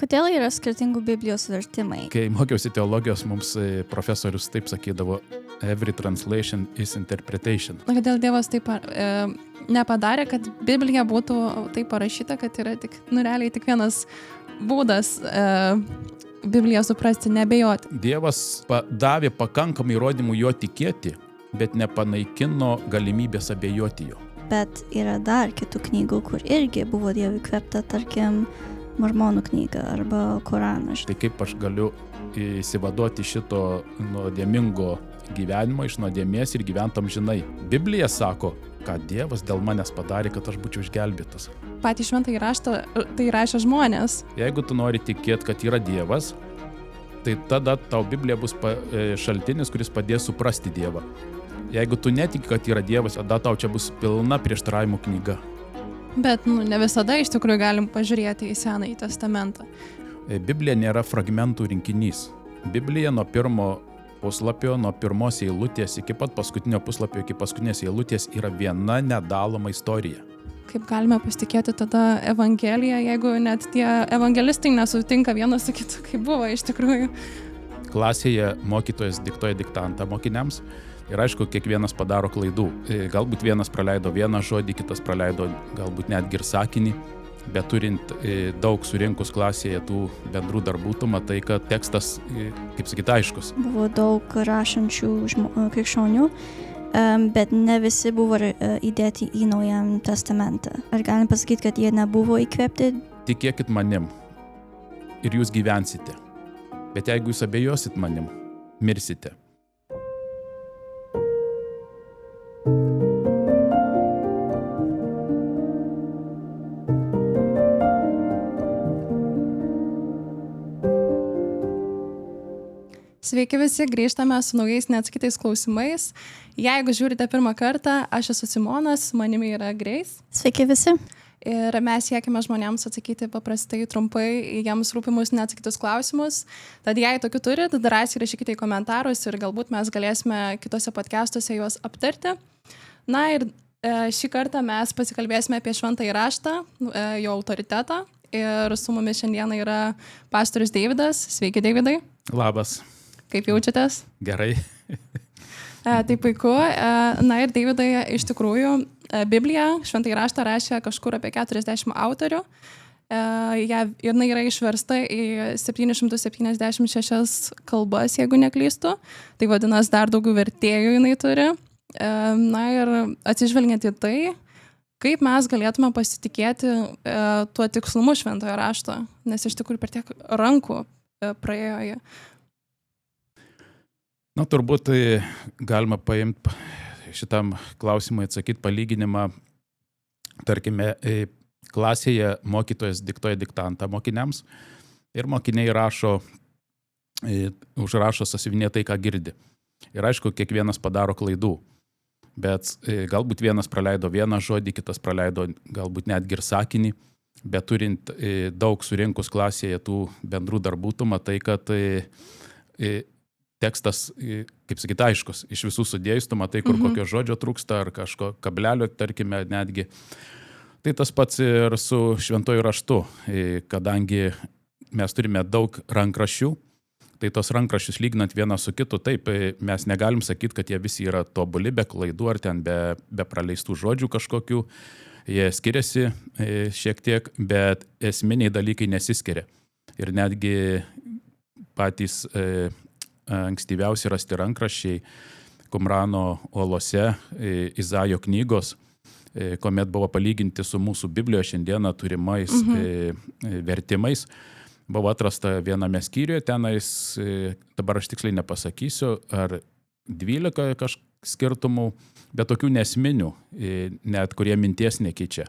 Kodėl yra skirtingų Biblijos vertimai? Kai mokiausi teologijos, mums profesorius taip sakydavo, every translation is interpretation. Kodėl Dievas taip nepadarė, kad Biblija būtų taip parašyta, kad yra tik, realiai tik vienas būdas Bibliją suprasti, nebejoti. Dievas davė pakankamai įrodymų jo tikėti, bet nepanaikino galimybės abejoti jo. Bet yra dar kitų knygų, kur irgi buvo Dievo įkvėpta, tarkim, Mormonų knyga arba Koranas. Tai kaip aš galiu įsivaduoti šito nuodėmingo gyvenimo iš nuodėmės ir gyventam žinai. Biblija sako, kad Dievas dėl manęs padarė, kad aš būčiau išgelbėtas. Patį šventąjį raštą tai rašė žmonės. Jeigu tu nori tikėti, kad yra Dievas, tai tada tau Biblija bus šaltinis, kuris padės suprasti Dievą. Jeigu tu netiki, kad yra Dievas, tada tau čia bus pilna prieštaravimų knyga. Bet ne visada iš tikrųjų galim pažiūrėti į Senąjį testamentą. Biblija nėra fragmentų rinkinys. Biblija nuo pirmo puslapio, nuo pirmos eilutės iki pat paskutinio puslapio, iki paskutinės eilutės yra viena nedaloma istorija. Kaip galime pasitikėti tada Evangeliją, jeigu net tie evangelistai nesutinka vienas su kitu, kaip buvo iš tikrųjų? Klasėje mokytojas diktuoja diktantą mokiniams. Ir aišku, kiekvienas padaro klaidų. Galbūt vienas praleido vieną žodį, kitas praleido galbūt netgi ir sakinį, bet turint daug surinkus klasėje tų bendrų darbų, tu matai, kad tekstas, kaip sakyti, aiškus. Buvo daug rašančių krikščionių, bet ne visi buvo įdėti į Naujam testamentą. Ar galim pasakyti, kad jie nebuvo įkvėpti? Tikėkit manim ir jūs gyvensite. Bet jeigu jūs abejosit manim, mirsite. Sveiki visi, grįžtame su naujais neatsakytais klausimais. Jeigu žiūrite pirmą kartą, aš esu Simonas, su manimi yra Grace. Sveiki visi. Ir mes siekime žmonėms atsakyti paprastai, trumpai į jiems rūpimus neatsakytus klausimus. Tad jei tokių turit, drąsiai rašykite į komentarus ir galbūt mes galėsime kitose podcastuose juos aptarti. Na ir šį kartą mes pasikalbėsime apie šventąjį raštą, jo autoritetą. Ir su mumis šiandieną yra pastorius Deividas. Sveiki, Deividai. Labas. Kaip jaučiatės? Gerai. Tai puiku. Na ir Deividai, iš tikrųjų, Bibliją, šventąjį raštą rašė kažkur apie 40 autorių. Jinai yra išversta į 776 kalbas, jeigu neklystu. Tai vadinasi, dar daugiau vertėjų jinai turi. Na ir atsižvelgiant į tai, kaip mes galėtume pasitikėti tuo tikslumu šventojo rašto, nes iš tikrųjų per tiek rankų praėjo jie. Na, turbūt galima paimti šitam klausimui atsakyti palyginimą. Tarkime, klasėje mokytojas diktuoja diktantą mokiniams ir mokiniai užrašo sąsiuvinyje tai, ką girdi. Ir aišku, kiekvienas padaro klaidų, bet galbūt vienas praleido vieną žodį, kitas praleido galbūt netgi ir sakinį, bet turint daug surinkus klasėje tų bendrų darbų, tu matai, kad tekstas, kaip sakyti, aiškus. Iš visų sudėjus, tu matai, kur kokio žodžio trūksta, ar kažko kablelio, tarkime, netgi. Tai tas pats ir su šventoju raštu, kadangi mes turime daug rankraščių, tai tos rankraščius lyginant vieną su kitu, taip, mes negalim sakyti, kad jie visi yra tobuli, be klaidų, ar ten be praleistų žodžių kažkokių. Jie skiriasi šiek tiek, bet esminiai dalykai nesiskiria. Ir netgi patys ankstyviausi rasti rankraščiai Kumrano uolose, Izaijo knygos, kuomet buvo palyginti su mūsų Biblijos šiandieną turimais vertimais, buvo atrasta viename skyriuje, tenais, dabar aš tiksliai nepasakysiu, ar 12 skirtumų, bet tokių nesminių, net kurie minties nekeičia.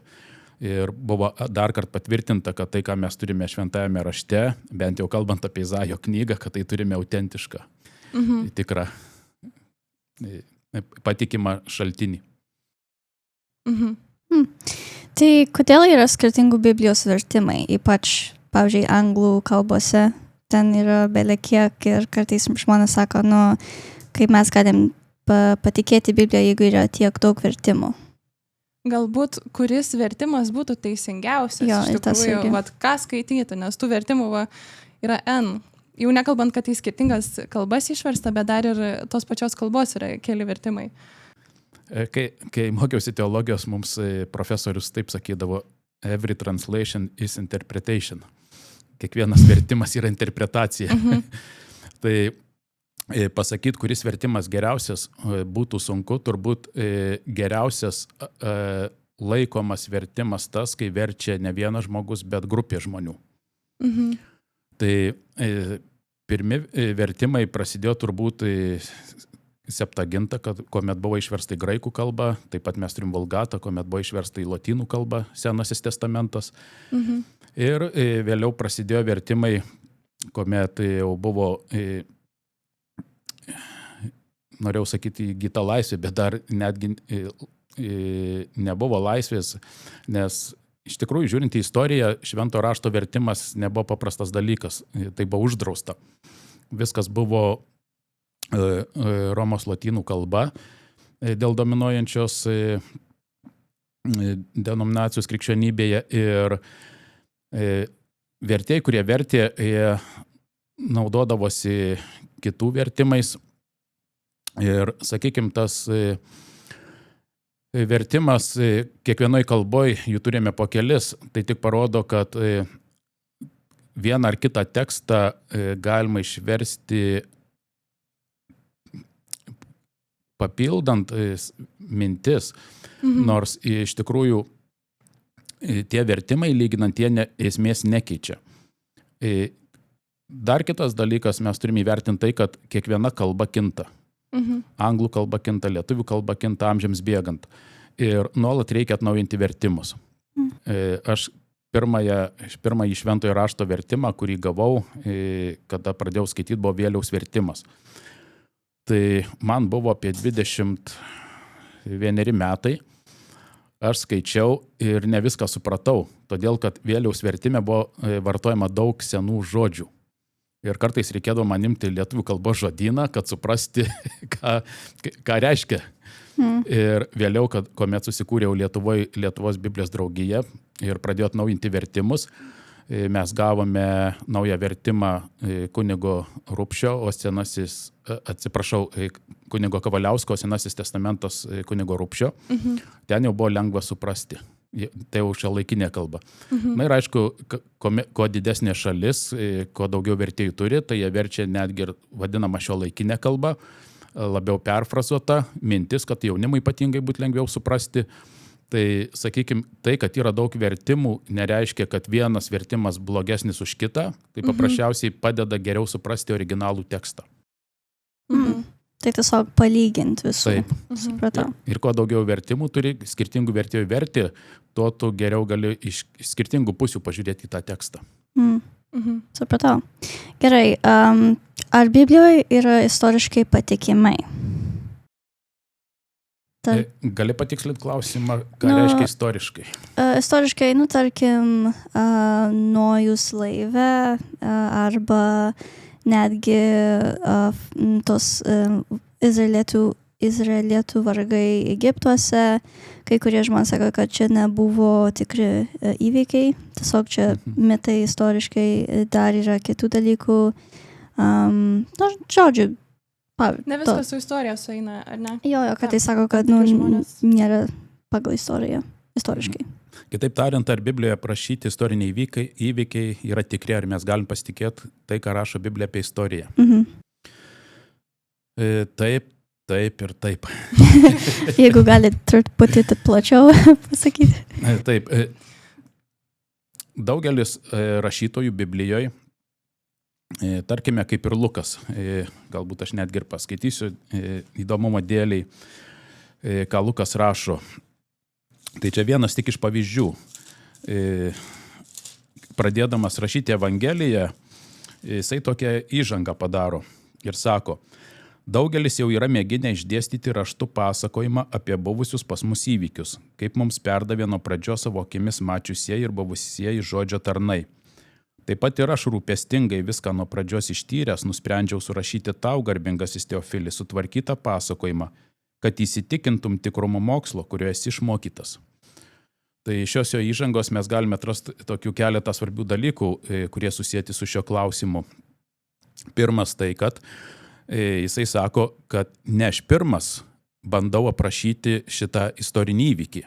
Ir buvo dar kartą patvirtinta, kad tai, ką mes turime šventajame rašte, bent jau kalbant apie Izaijo knygą, kad tai turime autentišką, tikrą, patikimą šaltinį. Tai kodėl yra skirtingų Biblijos vertimai, ypač, pavyzdžiui, anglų kalbose, ten yra belekiek ir kartais žmonės sako, kaip mes galim patikėti Bibliją, jeigu yra tiek daug vertimų? galbūt kuris vertimas būtų teisingiausias. Jo, Iš tas tikrųjų, irgi. vat, ką skaityti, nes tų vertimų yra N. Jau nekalbant, kad į skirtingas kalbas išversta, bet dar ir tos pačios kalbos yra keli vertimai. Kai mokiausi teologijos, mums profesorius taip sakydavo, every translation is interpretation. Kiekvienas vertimas yra interpretacija. Tai pasakyti, kuris vertimas geriausias būtų sunku, turbūt geriausias laikomas vertimas tas, kai verčia ne vienas žmogus, bet grupė žmonių. Tai pirmi vertimai prasidėjo turbūt Septagintą, kuomet buvo išversta į graikų kalbą, taip pat mes turim Vulgatą, kuomet buvo išversta į lotynų kalbą, Senasis testamentas. Ir vėliau prasidėjo vertimai, kuomet jau buvo, norėjau sakyti, įgyta laisvė, bet dar netgi nebuvo laisvės, nes iš tikrųjų, žiūrint į istoriją, švento rašto vertimas nebuvo paprastas dalykas, tai buvo uždrausta. Viskas buvo Romos lotynų kalba dėl dominuojančios denominacijos krikščionybėje ir vertėjai, kurie vertė, naudodavosi kitų vertimais ir, sakykime, tas vertimas kiekvienoj kalboj, jų turime po kelis, tai tik parodo, kad vieną ar kitą tekstą galima išversti papildant mintis, nors iš tikrųjų tie vertimai, lyginant, jie esmės nekeičia. Dar kitas dalykas, mes turime įvertinti tai, kad kiekviena kalba kinta. Anglų kalba kinta, lietuvių kalba kinta amžiams bėgant. Ir nuolat reikia atnaujinti vertimus. Aš pirmąjį šventojo rašto vertimą, kurį gavau, kada pradėjau skaityti, buvo Vėliaus vertimas. Tai man buvo apie 21 metai, aš skaičiau ir ne viską supratau, todėl kad Vėliaus vertime buvo vartojama daug senų žodžių. Ir kartais reikėdavo man imti lietuvių kalbos žodyną, kad suprasti, ką reiškia. Ir vėliau, kuomet susikūriau Lietuvos Biblijos draugiją ir pradėjau atnaujinti vertimus, mes gavome naują vertimą kunigo Rupšio, kunigo Kavaliausko, Senasis testamentas kunigo Rupšio. Ten jau buvo lengva suprasti. Tai jau šiuolaikinė kalba. Na ir aišku, kuo didesnė šalis, kuo daugiau vertėjų turi, tai jie verčia netgi ir vadinama šiuolaikinė kalba, labiau perfrazuota, mintis, kad jaunimui ypatingai būtų lengviau suprasti. Tai, sakykime, tai, kad yra daug vertimų, nereiškia, kad vienas vertimas blogesnis už kitą, tai paprasčiausiai padeda geriau suprasti originalų tekstą. Tai tiesiog palyginti visų. Taip. Supratau. Ir kuo daugiau vertimų turi, skirtingų vertėjų verti, tuo tu geriau gali iš skirtingų pusių pažiūrėti į tą tekstą. Supratau. Gerai, ar Biblijoje yra istoriškai patikimai? Gali patikslinti klausimą, ką reiškia istoriškai? Istoriškai, tarkim, Nojus laive arba netgi tos izraelietų vargai Egiptuose. Kai kurie žmonės sako, kad čia nebuvo tikri įvykiai. Tiesiog čia mitai istoriškai, dar yra kitų dalykų. Žodžiu, Ne viskas su istorija sueina, ar ne? Jo, kad tai sako, kad nėra pagal istoriją, istoriškai. Kitaip tariant, ar Biblijoje prašyti istoriniai įvykiai yra tikri, ar mes galim pasitikėti tai, ką rašo Biblija apie istoriją? Taip, taip ir taip. Jeigu galit truputį plačiau pasakyti. Taip. Daugelis rašytojų Biblijoje, tarkime, kaip ir Lukas, galbūt aš netgi ir paskaitysiu įdomumo dėliai, ką Lukas rašo. Tai čia vienas tik iš pavyzdžių. Pradėdamas rašyti Evangeliją, jisai tokią įžangą padaro ir sako, daugelis jau yra mėginę išdėstyti raštu pasakojimą apie buvusius pas mus įvykius, kaip mums perdavė nuo pradžios savo akimis mačiusieji ir buvusieji žodžio tarnai. Taip pat ir aš rūpestingai viską nuo pradžios ištyręs, nusprendžiau surašyti tau, garbingasis Teofilis, sutvarkytą pasakojimą, kad įsitikintum tikrumo mokslo, kurio esi išmokytas. Tai šios jo įžangos mes galime atrasti tokių keletą svarbių dalykų, kurie susijęti su šio klausimu. Pirmas tai, kad jisai sako, kad ne aš pirmas bandau aprašyti šitą istorinį įvykį.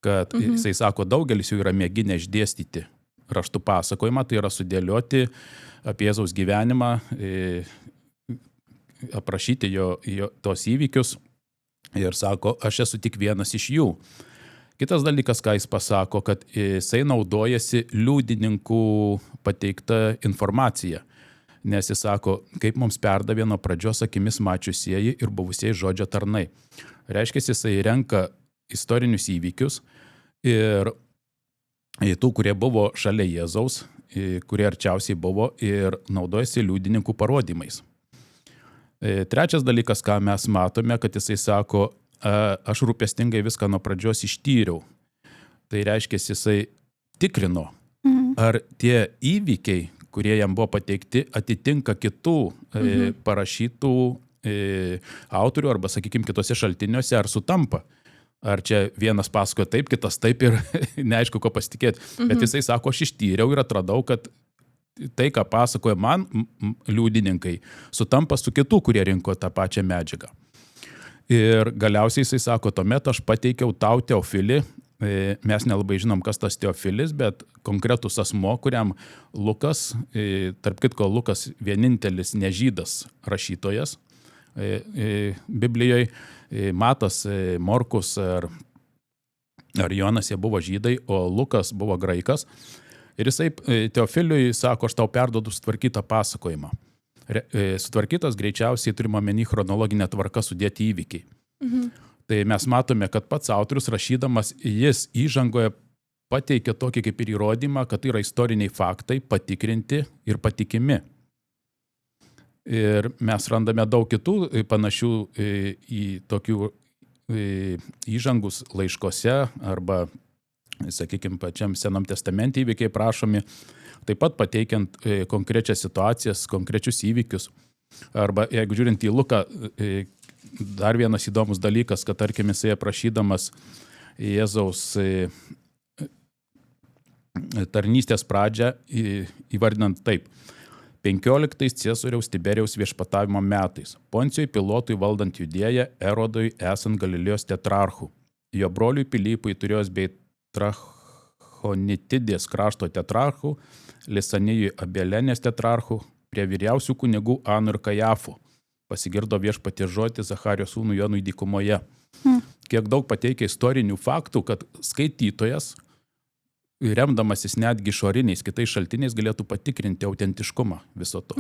Kad jisai sako, daugelis jų yra mėginę išdėstyti raštų pasakojimą, tai yra sudėlioti apie Jėzaus gyvenimą, aprašyti jo tos įvykius ir sako, aš esu tik vienas iš jų. Kitas dalykas, ką jis pasako, kad jisai naudojasi liudininkų pateikta informacija, nes jis sako, kaip mums perdavė nuo pradžios akimis mačiusieji ir buvusieji žodžio tarnai. Reiškia, jisai renka istorinius įvykius ir tų, kurie buvo šalia Jėzaus, kurie arčiausiai buvo ir naudojasi liudininkų parodymais. Trečias dalykas, ką mes matome, kad jisai sako, aš rūpestingai viską nuo pradžios ištyriau. Tai reiškia, jisai tikrino, ar tie įvykiai, kurie jam buvo pateikti, atitinka kitų parašytų autorių arba, sakykime, kitose šaltiniuose, ar sutampa. Ar čia vienas pasakoja taip, kitas taip ir neaišku, ko pasitikėti. Bet jisai sako, aš ištyriau ir atradau, kad tai, ką pasakoja man liudininkai, sutampa su kitų, kurie rinko tą pačią medžiagą. Ir galiausiai jisai sako, tuomet aš pateikiau tau Teofilį, mes nelabai žinom, kas tas Teofilis, bet konkretus asmo, kuriam Lukas, tarp kitko Lukas vienintelis nežydas rašytojas Biblijoje, Matas, Morkus ar Jonas jie buvo žydai, o Lukas buvo graikas. Ir jisai Teofiliui sako, aš tau perduodu sutvarkytą pasakojimą. Sutvarkytas greičiausiai turima omeny chronologinė tvarka sudėti įvykiai. Tai mes matome, kad pats autorius rašydamas, jis įžangoje pateikia tokį kaip ir įrodymą, kad tai yra istoriniai faktai, patikrinti ir patikimi. Ir mes randame daug kitų panašių į tokių įžangus laiškose arba, sakykime, pačiam Senam testamente įvykiai prašomi, taip pat pateikiant konkrečias situacijas, konkrečius įvykius. Arba jeigu žiūrint į Luką, dar vienas įdomus dalykas, kad tarkim jisai aprašydamas Jėzaus tarnystės pradžią įvardinant taip. 15 Ciesoriaus Tiberijaus viešpatavimo metais, Poncijui Pilotui valdant Judėją, Erodui esant Galilėjos tetrarchų, jo broliui Pilypui turėjos bei Trachonitidės krašto tetrarchų, Lisanijui Abelenės tetrarchų, prie vyriausių kunigų Anų ir Kajafų. Pasigirdo viešpaties žodis Zacharijos sūnų Jonui dykumoje. Kiek daug pateikia istorinių faktų, kad skaitytojas, remdamasis netgi išoriniais kitais šaltiniais, galėtų patikrinti autentiškumą viso to.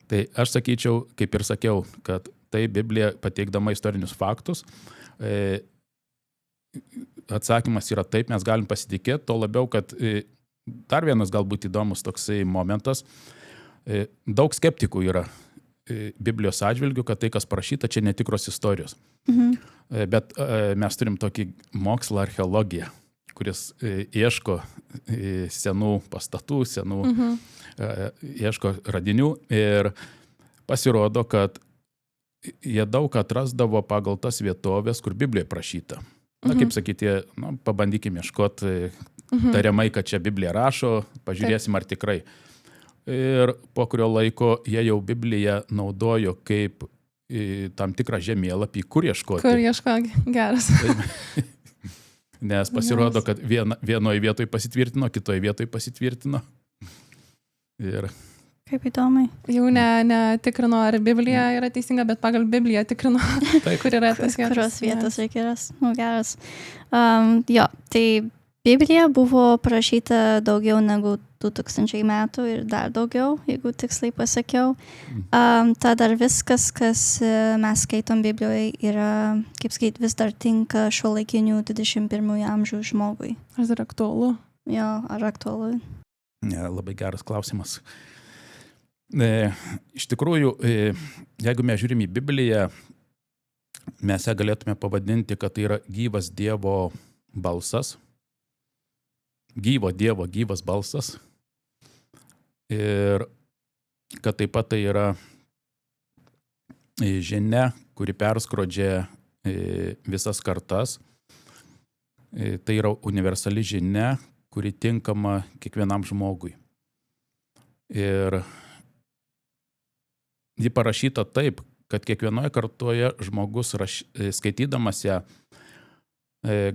Tai aš sakyčiau, kaip ir sakiau, kad tai Biblija pateikdama istorinius faktus, atsakymas yra taip, mes galim pasitikėti, to labiau, kad dar vienas galbūt įdomus toksai momentas, daug skeptikų yra Biblijos atžvilgių, kad tai, kas parašyta, čia netikros istorijos. Bet mes turim tokį mokslą archeologiją, kuris ieško senų pastatų, ieško radinių ir pasirodo, kad jie daug atrasdavo pagal tas vietovės, kur Biblijoje prašyta. Na, kaip sakyti, pabandykime ieškoti tariamai, kad čia Biblija rašo, pažiūrėsim ar tikrai. Ir po kurio laiko jie jau Bibliją naudojo kaip tam tikrą žemėlapį, kur ieškoti. Kur ieškoti, geras. Nes pasirodo, kad vienoje vietoje pasitvirtino, kitoje vietoje pasitvirtino. Ir... Kaip įdomai. Jau netikrino, ar Biblija yra teisinga, bet pagal Bibliją tikrino, kur yra tas vietas. Kurios vietos reikia ras. Geras. Jo, tai Biblija buvo parašyta daugiau negu 2000 metų ir dar daugiau, jeigu tiksliai pasakiau. Ta dar viskas, kas mes skaitom Biblijoje, yra, kaip sakyti, vis dar tinka šiuolaikinių 21 amžių žmogui. Ar tai aktualu? Jo, ar aktualu? Ja, labai geras klausimas. Iš tikrųjų, jeigu mes žiūrim į Bibliją, mes ją galėtume pavadinti, kad tai yra gyvas Dievo balsas. Gyvo Dievo gyvas balsas. Ir kad taip pat tai yra žinia, kuri perskrodžia visas kartas. Tai yra universali žinia, kuri tinkama kiekvienam žmogui. Ir ji parašyta taip, kad kiekvienoje kartoje žmogus skaitydamas ją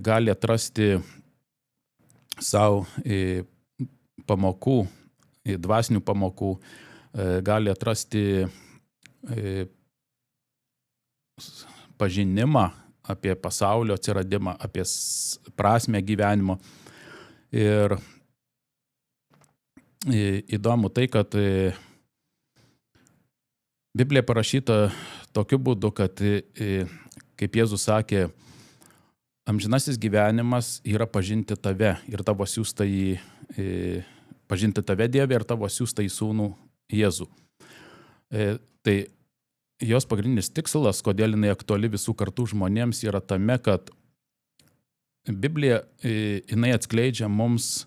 gali atrasti savo pamokų, dvasinių pamokų, gali atrasti pažinimą apie pasaulio atsiradimą, apie prasmę gyvenimo. Ir įdomu tai, kad Biblija parašyta tokiu būdu, kad, kaip Jėzus sakė, amžinasis gyvenimas yra pažinti tave ir tavo siųstąjį, pažinti tave Dieve ir tavo siųstąjį sūnų Jėzų. Tai jos pagrindinis tikslas, kodėl jinai aktuali visų kartų žmonėms, yra tame, kad Biblija, jinai atskleidžia mums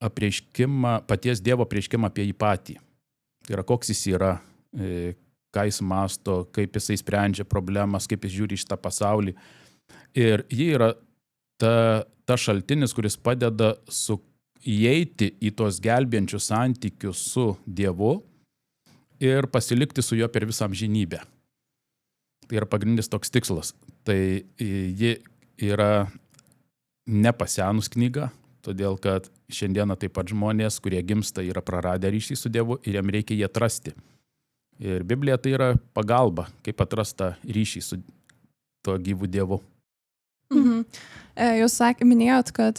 apreiškimą, paties Dievo apreiškimą apie jį patį. Tai yra, koks jis yra, ką jis mąsto, kaip jisai sprendžia problemas, kaip jis žiūri į šitą pasaulį. Ir ji yra ta šaltinis, kuris padeda įeiti į tos gelbėjančius santykius su Dievu ir pasilikti su juo per visą amžinybę. Tai yra pagrindinis toks tikslas. Tai ji yra nepasenus knyga, todėl kad šiandieną taip pat žmonės, kurie gimsta, yra praradę ryšį su Dievu ir jam reikia jį atrasti. Ir Biblija tai yra pagalba, kaip atrasta ryšį su tuo gyvu Dievu. Mhm. Jūs minėjot, kad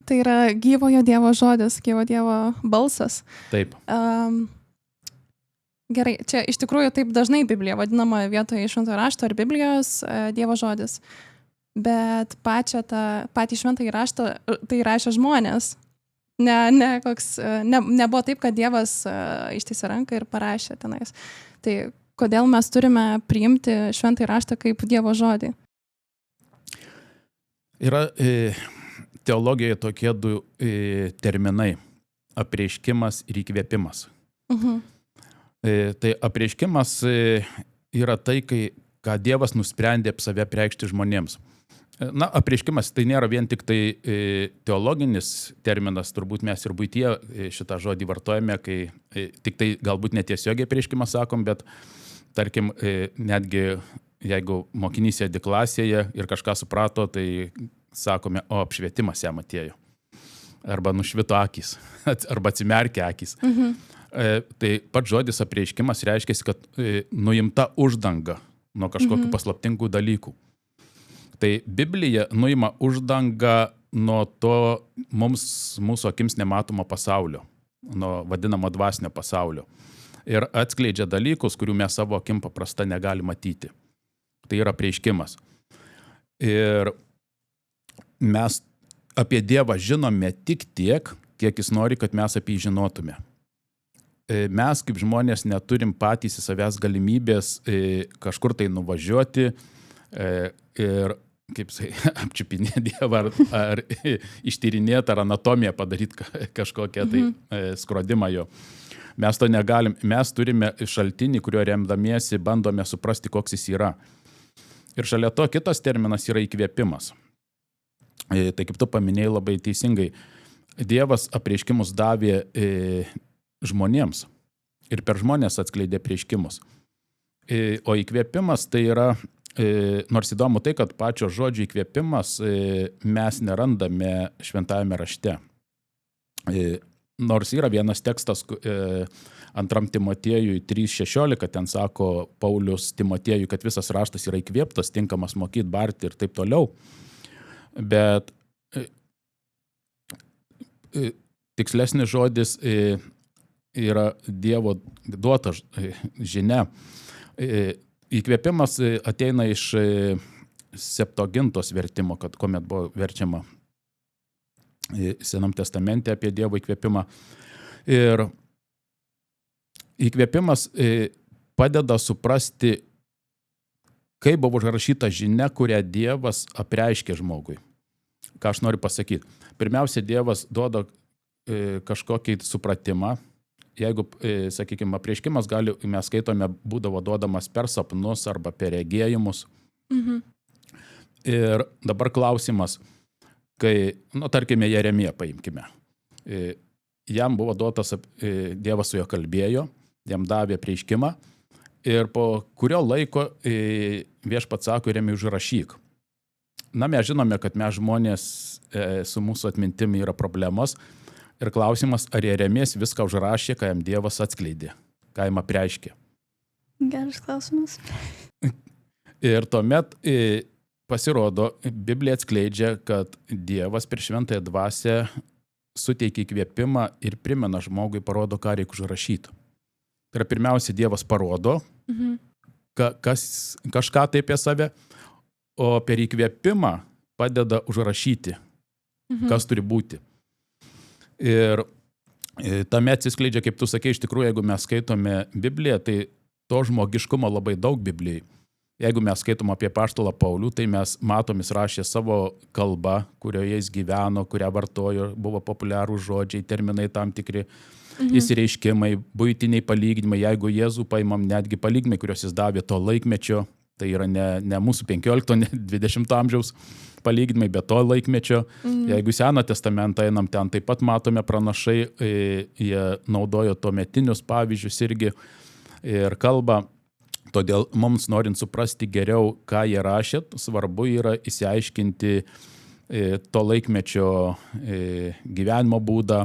tai yra gyvojo Dievo žodis, gyvo Dievo balsas. Taip. Gerai, čia iš tikrųjų taip dažnai Biblija vadinama vietoje šventojo rašto ar Biblijos Dievo žodis. Bet patį šventąjį raštą tai rašė žmonės. Nebuvo taip, kad Dievas ištiesė ranką ir parašė tenais. Tai kodėl mes turime priimti šventąjį raštą kaip Dievo žodį? Yra teologijoje tokie du terminai – apreiškimas ir įkvėpimas. Tai apreiškimas yra tai, ką Dievas nusprendė save apreikšti žmonėms. Na, apreiškimas tai nėra vien tik tai teologinis terminas, turbūt mes ir buityje šitą žodį vartojame, kai tik tai galbūt netiesiogiai apreiškimas sakom, bet tarkim, netgi jeigu mokinys sėdi klasėje ir kažką suprato, tai sakome, o apšvietimas jam atėjo. Arba nušvito akys, arba atsimerkia akys. Tai pats žodis apreiškimas reiškia, kad nuimta uždanga nuo kažkokių paslaptingų dalykų. Tai Biblija nuima uždangą nuo to mūsų akims nematomo pasaulio, nuo vadinamo dvasinio pasaulio. Ir atskleidžia dalykus, kurių mes savo akim paprasta negali matyti. Tai yra apreiškimas. Ir mes apie Dievą žinome tik tiek, kiek jis nori, kad mes apie jį žinotume. Mes kaip žmonės neturim patys į savęs galimybės kažkur tai nuvažiuoti ir kaip apčiupinėti Dievą ar ištyrinėti, ar anatomiją padaryti kažkokią tai skrodimą jo. Mes to negalim. Mes turime šaltinį, kurio remdamiesi bandome suprasti, koks jis yra. Ir šalia to kitas terminas yra įkvėpimas. Tai kaip tu paminėjai labai teisingai, Dievas apreiškimus davė žmonėms ir per žmonės atskleidė apreiškimus. O įkvėpimas tai yra, nors įdomu tai, kad pačio žodžio įkvėpimas mes nerandame šventajame rašte. Nors yra vienas tekstas 2 Timotiejui 3:16, ten sako Paulius Timotiejui, kad visas raštas yra įkvėptas, tinkamas mokyti, barti ir taip toliau. Bet tikslesnis žodis yra Dievo duota žinia. Įkvėpimas ateina iš Septuagintos vertimo, kad kuomet buvo verčiama Senam testamente apie Dievo įkvėpimą. Ir įkvėpimas padeda suprasti, kaip buvo užrašyta žinia, kurią Dievas apreiškė žmogui. Ką aš noriu pasakyti? Pirmiausia, Dievas duoda kažkokį supratimą. Jeigu, sakykime, apreiškimas mes skaitome, būdavo duodamas per sapnus arba per regėjimus. Ir dabar klausimas, kai, tarkime, Jeremiją paimkime. Jam buvo duotas, Dievas su juo kalbėjo, jam davė prieiškimą ir po kurio laiko Viešpats sako, Jeremijai užrašyk. Mes žinome, kad mes žmonės su mūsų atmintimi yra problemos ir klausimas, ar Jeremijas viską užrašė, ką jam Dievas atskleidė, ką jam apreiškė. Geras klausimas. Ir tuomet pasirodo, Biblija atskleidžia, kad Dievas per šventąją dvasią suteikia įkvėpimą ir primena žmogui, parodo, ką reikia užrašyti. Tai yra pirmiausia, Dievas parodo kažką tai apie save, o per įkvėpimą padeda užrašyti, kas turi būti. Ir tame atsiskleidžia, kaip tu sakei, iš tikrųjų, jeigu mes skaitome Bibliją, tai to žmogiškumo labai daug Biblijai. Jeigu mes skaitom apie apaštalą Paulių, tai mes matom, jis rašė savo kalbą, kurioje jis gyveno, kurią vartojo, buvo populiarūs žodžiai, terminai tam tikri, įsireiškimai, buitiniai palyginimai. Jeigu Jėzų paimam netgi palyginimai, kuriuos jis davė to laikmečio, tai yra ne mūsų 15, ne 20 amžiaus palyginimai, bet to laikmečio. Jeigu Seną testamentą einam, ten taip pat matome pranašai, jie naudojo tuometinius pavyzdžius irgi ir kalba. Todėl mums norint suprasti geriau, ką jie rašė, svarbu yra įsiaiškinti to laikmečio gyvenimo būdą,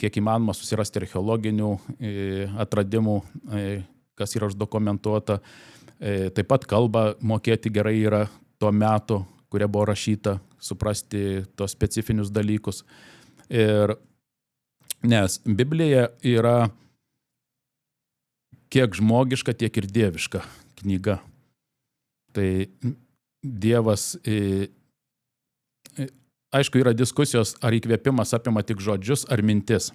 kiek įmanoma susirasti archeologinių atradimų, kas yra uždokumentuota. Taip pat kalbą mokėti gerai yra tuo metu, kuria buvo rašyta, suprasti tos specifinius dalykus. Nes Biblija yra kiek žmogiška, tiek ir dieviška knyga. Tai Dievas, aišku, yra diskusijos, ar įkvėpimas apima tik žodžius ar mintis,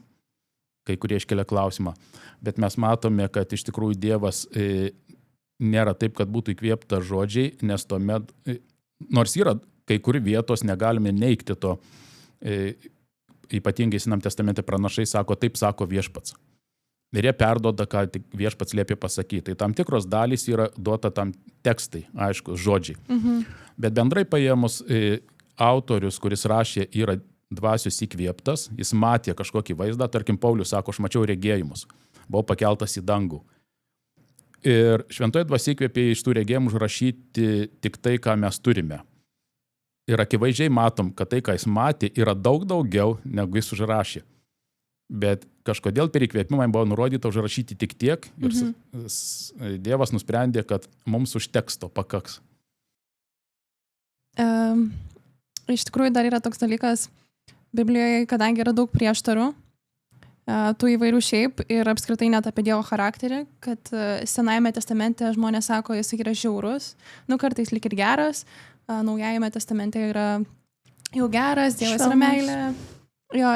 kai kurie iškelia klausimą. Bet mes matome, kad iš tikrųjų Dievas nėra taip, kad būtų įkvėpta žodžiai, nes tuomet, nors yra kai kur vietos, negalime neigti to, ypatingai Senam testamente pranašai sako, taip sako Viešpats. Ir jie perduoda, ką tik Viešpats liepė pasakyti. Tai tam tikros dalys yra duota tam tekstai, aišku, žodžiai. Bet bendrai paėmus, autorius, kuris rašė, yra dvasios įkvėptas, jis matė kažkokį vaizdą, tarkim, Paulius sako, aš mačiau regėjimus, buvau pakeltas į dangų. Ir šventoji dvasia įkvėpė iš tų regėjimų užrašyti tik tai, ką mes turime. Ir akivaizdžiai matom, kad tai, ką jis matė, yra daug daugiau, negu jis užrašė. Bet kažkodėl per įkvėpimą buvo nurodyta užrašyti tik tiek ir Dievas nusprendė, kad mums užteks to pakaks. Iš tikrųjų dar yra toks dalykas Biblijoje, kadangi yra daug prieštarų, tų įvairių šiaip ir apskritai net apie Dievo charakterį, kad Senajame testamente žmonės sako, jis yra žiaurus, kartais lyg ir geras, Naujajame testamente yra jau geras, Dievas yra meilė. Jo,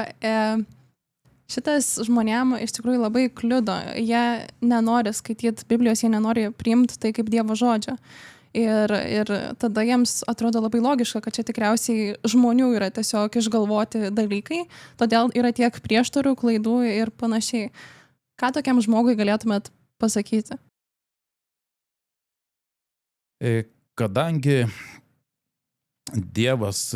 šitas žmonėm iš tikrųjų labai kliudo. Jie nenori skaityti Biblijos, jie nenori priimti tai kaip Dievo žodžio. Ir tada jiems atrodo labai logiška, kad čia tikriausiai žmonių yra tiesiog išgalvoti dalykai, todėl yra tiek prieštarų, klaidų ir panašiai. Ką tokiam žmogui galėtumėt pasakyti? Kadangi Dievas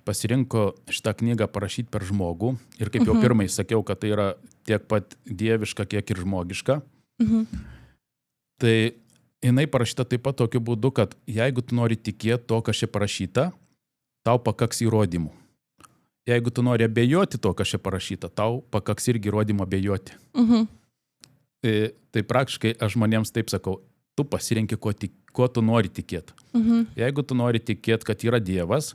pasirinko šitą knygą parašyti per žmogų ir kaip jau pirmai sakiau, kad tai yra tiek pat dieviška, kiek ir žmogiška, tai jinai parašyta taip pat tokiu būdu, kad jeigu tu nori tikėti to, kas čia parašyta, tau pakaks įrodymų. Jeigu tu nori abejoti to, kas čia parašyta, tau pakaks irgi įrodymų abejoti. Tai praktiškai aš žmonėms taip sakau, tu pasirenki, ko tu nori tikėti. Jeigu tu nori tikėti, kad yra Dievas,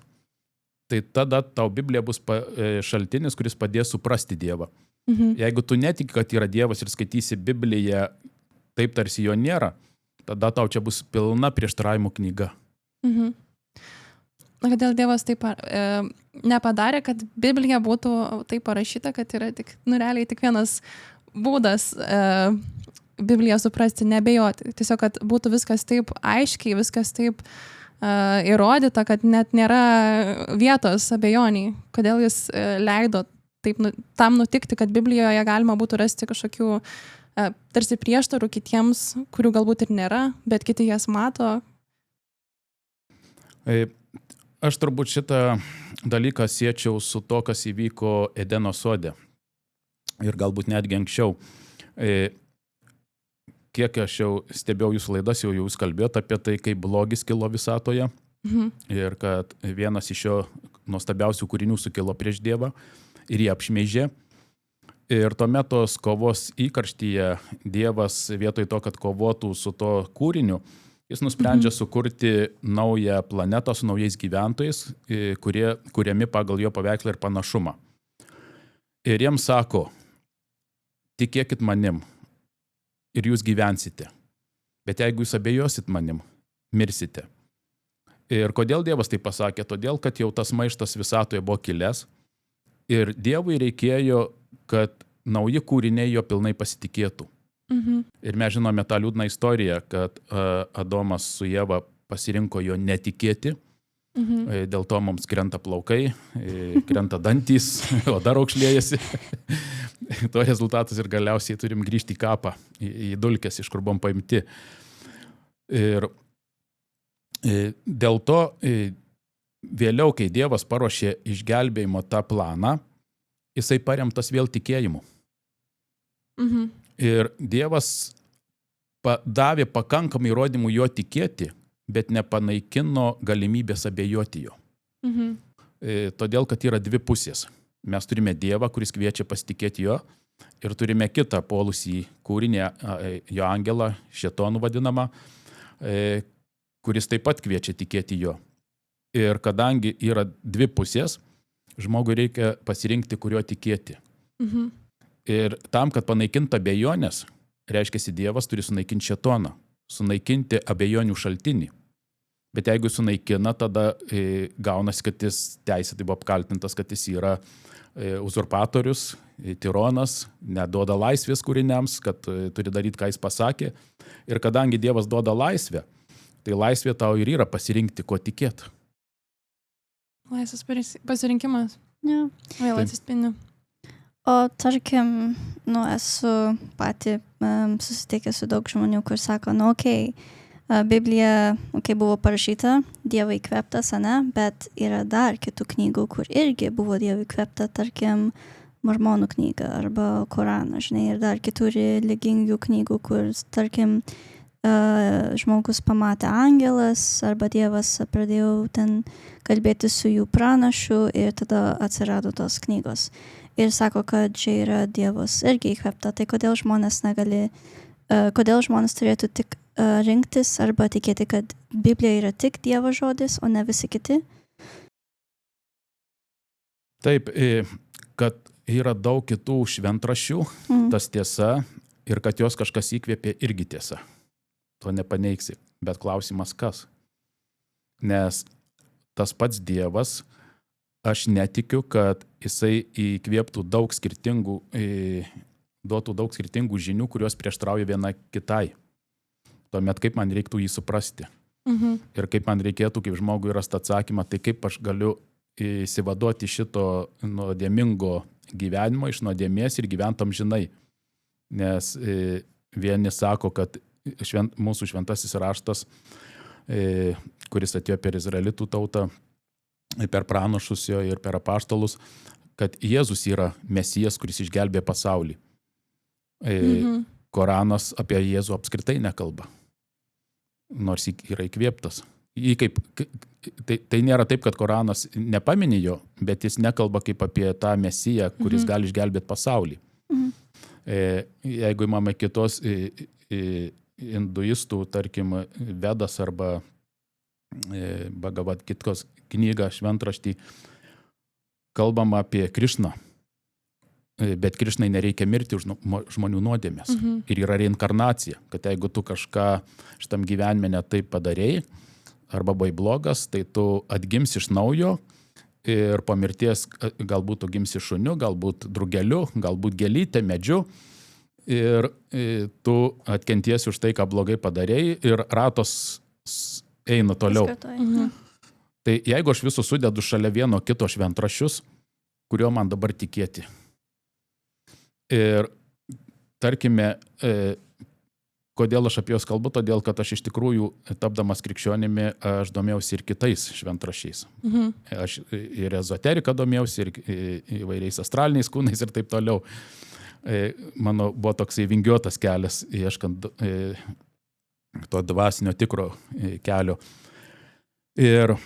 tai tada tau Biblija bus šaltinis, kuris padės suprasti Dievą. Jeigu tu netiki, kad yra Dievas ir skaitysi Bibliją taip, tarsi jo nėra, tada tau čia bus pilna prieštaravimų knyga. Kodėl Dievas taip nepadarė, kad Biblija būtų taip parašyta, kad yra tik, realiai tik vienas būdas Bibliją suprasti, nebejoti. Tiesiog, kad būtų viskas taip aiškiai, viskas taip įrodyta, kad net nėra vietos abejoniai. Kodėl jis leido taip, tam nutikti, kad Biblijoje galima būtų rasti kažkokių tarsi prieštarų kitiems, kurių galbūt ir nėra, bet kiti jas mato. Aš turbūt šitą dalyką siečiau su to, kas įvyko Edeno sode. Ir galbūt netgi anksčiau. Kiek aš jau stebėjau jūsų laidas, jau jūs kalbėjote apie tai, kaip blogis kilo visatoje. Ir kad vienas iš jo nuostabiausių kūrinių sukilo prieš Dievą ir jį apšmeižė. Ir tuomet tos kovos įkarštyje Dievas vietoj to, kad kovotų su to kūriniu, jis nusprendžia sukurti naują planetą su naujais gyventojais, kurie kuriami pagal jo paveikslą ir panašumą. Ir jiems sako, tikėkit manim ir jūs gyvensite. Bet jeigu jūs abejosit manim, mirsite. Ir kodėl Dievas tai pasakė? Todėl, kad jau tas maištas visatoje buvo kilęs ir Dievui reikėjo, kad nauji kūriniai jo pilnai pasitikėtų. Ir mes žinome tą liūdną istoriją, kad Adomas su Ieva pasirinko jo netikėti, dėl to mums krenta plaukai, krenta dantys, oda raukšlėjasi. To rezultatas ir galiausiai turim grįžti į kapą, į dulkes, iš kur buvom paimti. Ir dėl to vėliau, kai Dievas paruošė išgelbėjimo tą planą, jisai paremtas vėl tikėjimu. Ir Dievas davė pakankamai įrodymų jo tikėti, bet nepanaikino galimybės abejoti jo. Todėl, kad yra dvi pusės. Mes turime Dievą, kuris kviečia pasitikėti jo, ir turime kitą puolusį kūrinį, jo angelą, šėtonų vadinamą, kuris taip pat kviečia tikėti jo. Ir kadangi yra dvi pusės, žmogui reikia pasirinkti, kuriuo tikėti. Ir tam, kad panaikinti abejonės, reiškia, Dievas turi sunaikinti šėtoną, sunaikinti abejonių šaltinį. Bet jeigu sunaikina, tada gaunasi, kad jis teisėtai buvo apkaltintas, kad jis yra uzurpatorius, tironas, neduoda laisvės kūriniams, kad turi daryti, ką jis pasakė. Ir kadangi Dievas duoda laisvę, tai laisvė tau ir yra pasirinkti, ko tikėti. Laisvas pasirinkimas. Ja. Vėl atsispindi. O tarkim, esu pati susitikęs su daug žmonių, kur sako, Biblija, buvo parašyta, Dievo įkvėptas, bet yra dar kitų knygų, kur irgi buvo Dievo įkvėpta, tarkim, Mormonų knyga arba Koranas, ir dar kitų religingų knygų, kur, tarkim, žmogus pamatė angelas arba Dievas pradėjo ten kalbėti su jų pranašu ir tada atsirado tos knygos. Ir sako, kad čia yra Dievas irgi įkvėpta. Tai kodėl žmonės turėtų tik rinktis arba tikėti, kad Biblija yra tik Dievo žodis, o ne visi kiti? Taip, kad yra daug kitų šventraščių, tas tiesa, ir kad jos kažkas įkvėpė irgi tiesa. To nepaneigsi. Bet klausimas kas? Nes tas pats Dievas, aš netikiu, kad jisai įkvėptų duotų daug skirtingų žinių, kurios prieštrauja viena kitai. Tuomet kaip man reiktų jį suprasti. Ir kaip man reikėtų, kaip žmogui rasti atsakymą, tai kaip aš galiu įsivaduoti šito nuodėmingo gyvenimo iš nuodėmės ir gyventi amžinai. Nes vieni sako, kad mūsų šventasis raštas, kuris atėjo per izraelitų tautą, per pranašus jo ir per apaštalus, kad Jėzus yra Mesijas, kuris išgelbė pasaulį. Koranas apie Jėzų apskritai nekalba, nors yra įkvėptas. Tai nėra taip, kad Koranas nepamini jo, bet jis nekalba kaip apie tą Mesiją, kuris gali išgelbėti pasaulį. Jeigu imame kitos hinduistų, tarkim, Vedas arba Bhagavad Gitos knygą, šventraštį, kalbama apie Krišną. Bet Krišnai nereikia mirti už žmonių nuodėmės. Ir yra reinkarnacija, kad jeigu tu kažką šitam gyvenime ne taip padarėjai, arba buvai blogas, tai tu atgimsi iš naujo ir po mirties galbūt tu gimsi šuniu, galbūt drugeliu, galbūt gėlyte, medžiu. Ir tu atkentiesi už tai, ką blogai padarėjai ir ratos eina toliau. Tai jeigu aš visus sudedu šalia vieno kito šventraščius, kurio man dabar tikėti. Ir tarkime, kodėl aš apie juos kalbu, todėl kad aš iš tikrųjų, tapdamas krikščionimi, aš domėjausi ir kitais šventraščiais. Aš ir ezoteriką domėjausi, ir įvairiais astraliniais kūnais ir taip toliau. Mano buvo toksai vingiuotas kelias, ieškant to dvasinio tikro kelio. Ir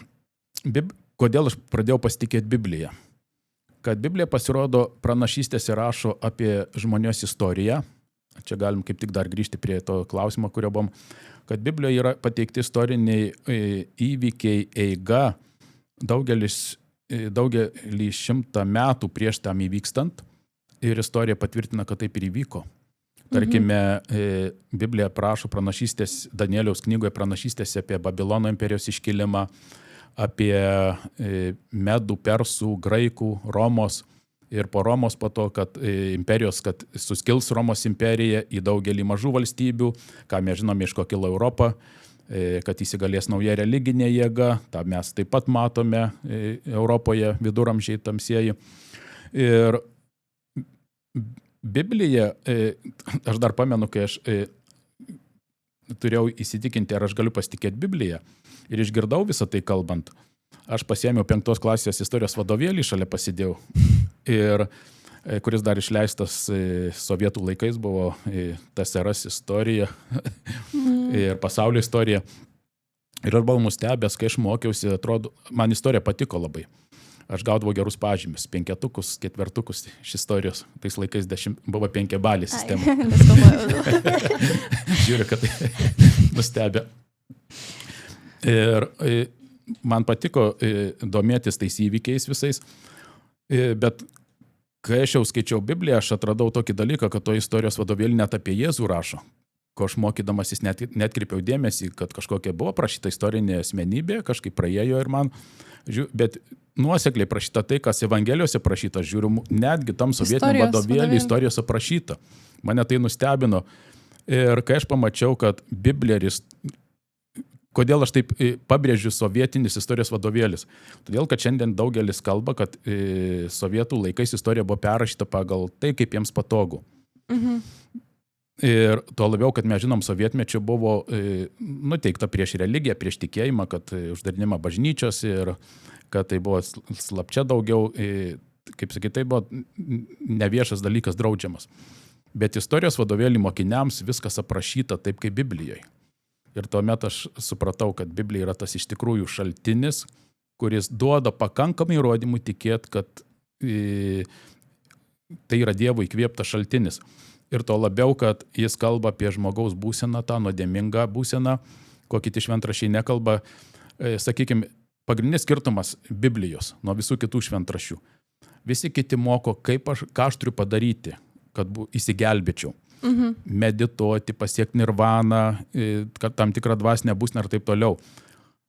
kodėl aš pradėjau pasitikėti Bibliją? Kad Biblija pasirodo pranašystėse rašo apie žmonijos istoriją. Čia galim kaip tik dar grįžti prie to klausimo, kurio buvom. Kad Biblijoje yra pateikti istoriniai įvykiai eiga daugelį 100 metų prieš tam įvykstant. Ir istorija patvirtina, kad taip ir įvyko. Tarkime, Biblija prašo pranašystės, Danieliaus knygoje pranašystėse apie Babilono imperijos iškilimą, apie Medų, Persų, Graikų, Romos ir po Romos po to, kad imperijos, kad suskils Romos imperija į daugelį mažų valstybių, ką mes žinome, iš ko kilo Europą, kad įsigalės nauja religinė jėga, tą mes taip pat matome Europoje viduramžiai tamsieji. Ir Biblija, aš dar pamenu, kai aš turėjau įsitikinti, ar aš galiu pasitikėti Bibliją ir išgirdau visą tai kalbant. Aš pasiėmiau 5 klasės istorijos vadovėlį, šalia pasidėjau, ir kuris dar išleistas sovietų laikais buvo TSRS istorija ir pasaulio istorija. Ir aš buvau nustebęs, kai aš mokiausi, atrodo, man istorija patiko labai. Aš gaudavau gerus pažymius, 5-tukus, 4-tukus iš istorijos. Tais laikais buvo 5 balį sistema. Žiūriu, kad nustebė. Ir man patiko domėtis tais įvykiais visais, bet kai aš jau skaičiau Bibliją, aš atradau tokį dalyką, kad to istorijos vadovėlį net apie Jėzų rašo. Ko aš mokydamasis netkreipiau dėmesį, kad kažkokia buvo prašyta istorinė asmenybė, kažkaip praėjo ir man, bet nuosekliai prašyta tai, kas Evangelijose prašyta, žiūriu, netgi tam sovietiniam vadovėlį istorijos aprašyta. Mane tai nustebino. Ir kai aš pamačiau, kad Biblija, kodėl aš taip pabrėžiu sovietinis istorijos vadovėlis? Todėl, kad šiandien daugelis kalba, kad sovietų laikais istorija buvo perrašyta pagal tai, kaip jiems patogu. Ir tuo labiau, kad mes žinom, sovietmečiu buvo nuteikta prieš religiją, prieš tikėjimą, kad uždarinimą bažnyčios ir kad tai buvo slapčia daugiau, kaip sakyt, tai buvo neviešas dalykas draudžiamas. Bet istorijos vadovėlį mokiniams viskas aprašyta taip kaip Biblijoje. Ir tuomet aš supratau, kad Biblija yra tas iš tikrųjų šaltinis, kuris duoda pakankamai įrodymų tikėti, kad tai yra Dievo įkvėptas šaltinis. Ir to labiau, kad jis kalba apie žmogaus būseną, tą nuodėmingą būseną, ko kiti šventraščiai nekalba. Sakykime, pagrindinis skirtumas Biblijos nuo visų kitų šventraščių. Visi kiti moko, ką aš turiu padaryti, kad įsigelbėčiau. Medituoti, pasiekti nirvaną, kad tam tikrą dvasinę būseną ir taip toliau.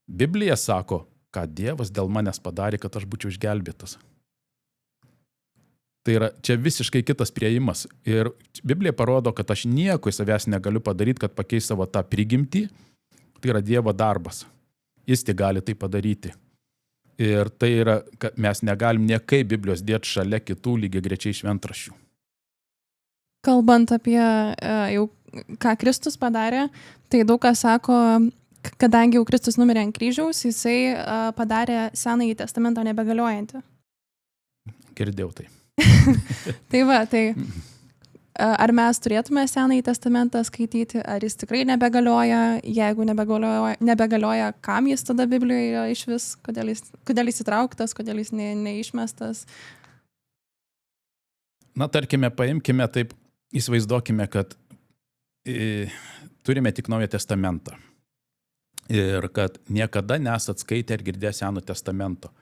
Biblija sako, ką Dievas dėl manęs padarė, kad aš būčiau išgelbėtas. Tai yra čia visiškai kitas priėjimas. Ir Biblija parodo, kad aš nieko į savęs negaliu padaryti, kad pakeis savo tą prigimtį. Tai yra Dievo darbas. Jis tik gali tai padaryti. Ir tai yra, kad mes negalim niekaip Biblijos dėti šalia kitų lygiagrečiai šventraščių. Kalbant apie jau ką Kristus padarė, tai daug kas sako, kadangi jau Kristus numirė ant kryžiaus, jisai padarė Senąjį testamentą nebegaliojantį. Girdėjau tai. Tai va, tai ar mes turėtume Senąjį testamentą skaityti, ar jis tikrai nebegalioja, jeigu nebegalioja, kam jis tada Biblijoje yra iš vis, kodėl jis įtrauktas, kodėl jis neišmestas? Na, tarkime, paimkime taip, įsivaizduokime, kad turime tik Naują testamentą ir kad niekada nesat skaitę ir girdėję Seno testamento.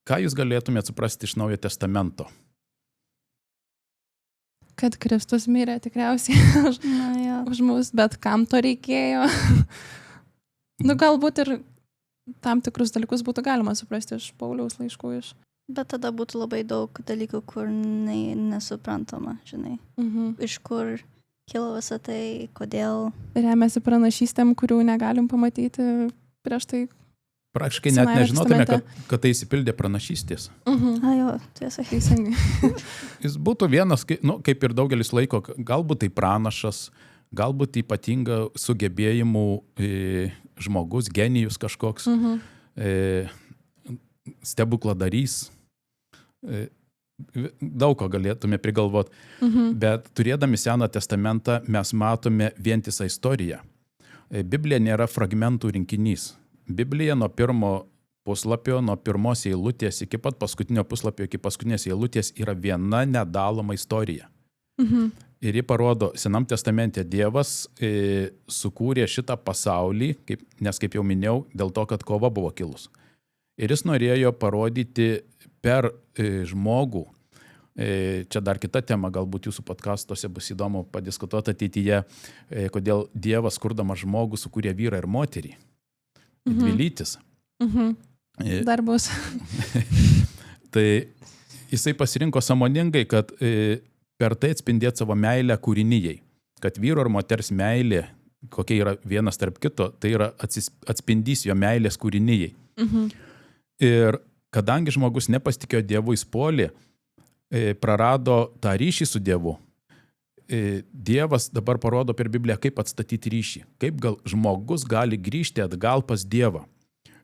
Ką jūs galėtumėte suprasti iš Naujo testamento? Kad Kristus mirė tikriausiai už mus, bet kam to reikėjo? Galbūt ir tam tikrus dalykus būtų galima suprasti iš Pauliaus laiškų. Bet tada būtų labai daug dalykų, kur nesuprantama, žinai. Iš kur kilo visą tai, kodėl. Remiasi pranašystėm, kurių negalim pamatyti prieš tai. Praktiškai net nežinotume, kad tai įsipildė pranašystės. Jo, tiesa. Teisingai. Jis būtų vienas, kaip ir daugelis laiko, galbūt tai pranašas, galbūt ypatinga sugebėjimų žmogus, genijus kažkoks, stebukladarys, daug ko galėtume prigalvoti, bet turėdami Seną testamentą mes matome vientisą istoriją. Biblija nėra fragmentų rinkinys. Biblija nuo pirmo puslapio, nuo pirmos eilutės iki pat paskutinio puslapio, iki paskutinės eilutės yra viena nedaloma istorija. Ir ji parodo, Senam testamente Dievas sukūrė šitą pasaulį, nes kaip jau minėjau, dėl to, kad kova buvo kilus. Ir jis norėjo parodyti per žmogų, čia dar kita tema, galbūt jūsų podcastuose bus įdomu padiskutuoti ateityje, kodėl Dievas, kurdamas žmogų, sukūrė vyrą ir moterį. Dvi lytis. Dar bus. Tai jisai pasirinko sąmoningai, kad per tai atspindėti savo meilę kūrinijai. Kad vyro ir moters meilė, kokia yra vienas tarp kito, tai yra atspindys jo meilės kūrinijai. Ir kadangi žmogus nepasitikėjo Dievu, jis puolė, prarado tą ryšį su Dievu. Dievas dabar parodo per Bibliją, kaip atstatyti ryšį. Kaip žmogus gali grįžti atgal pas Dievą.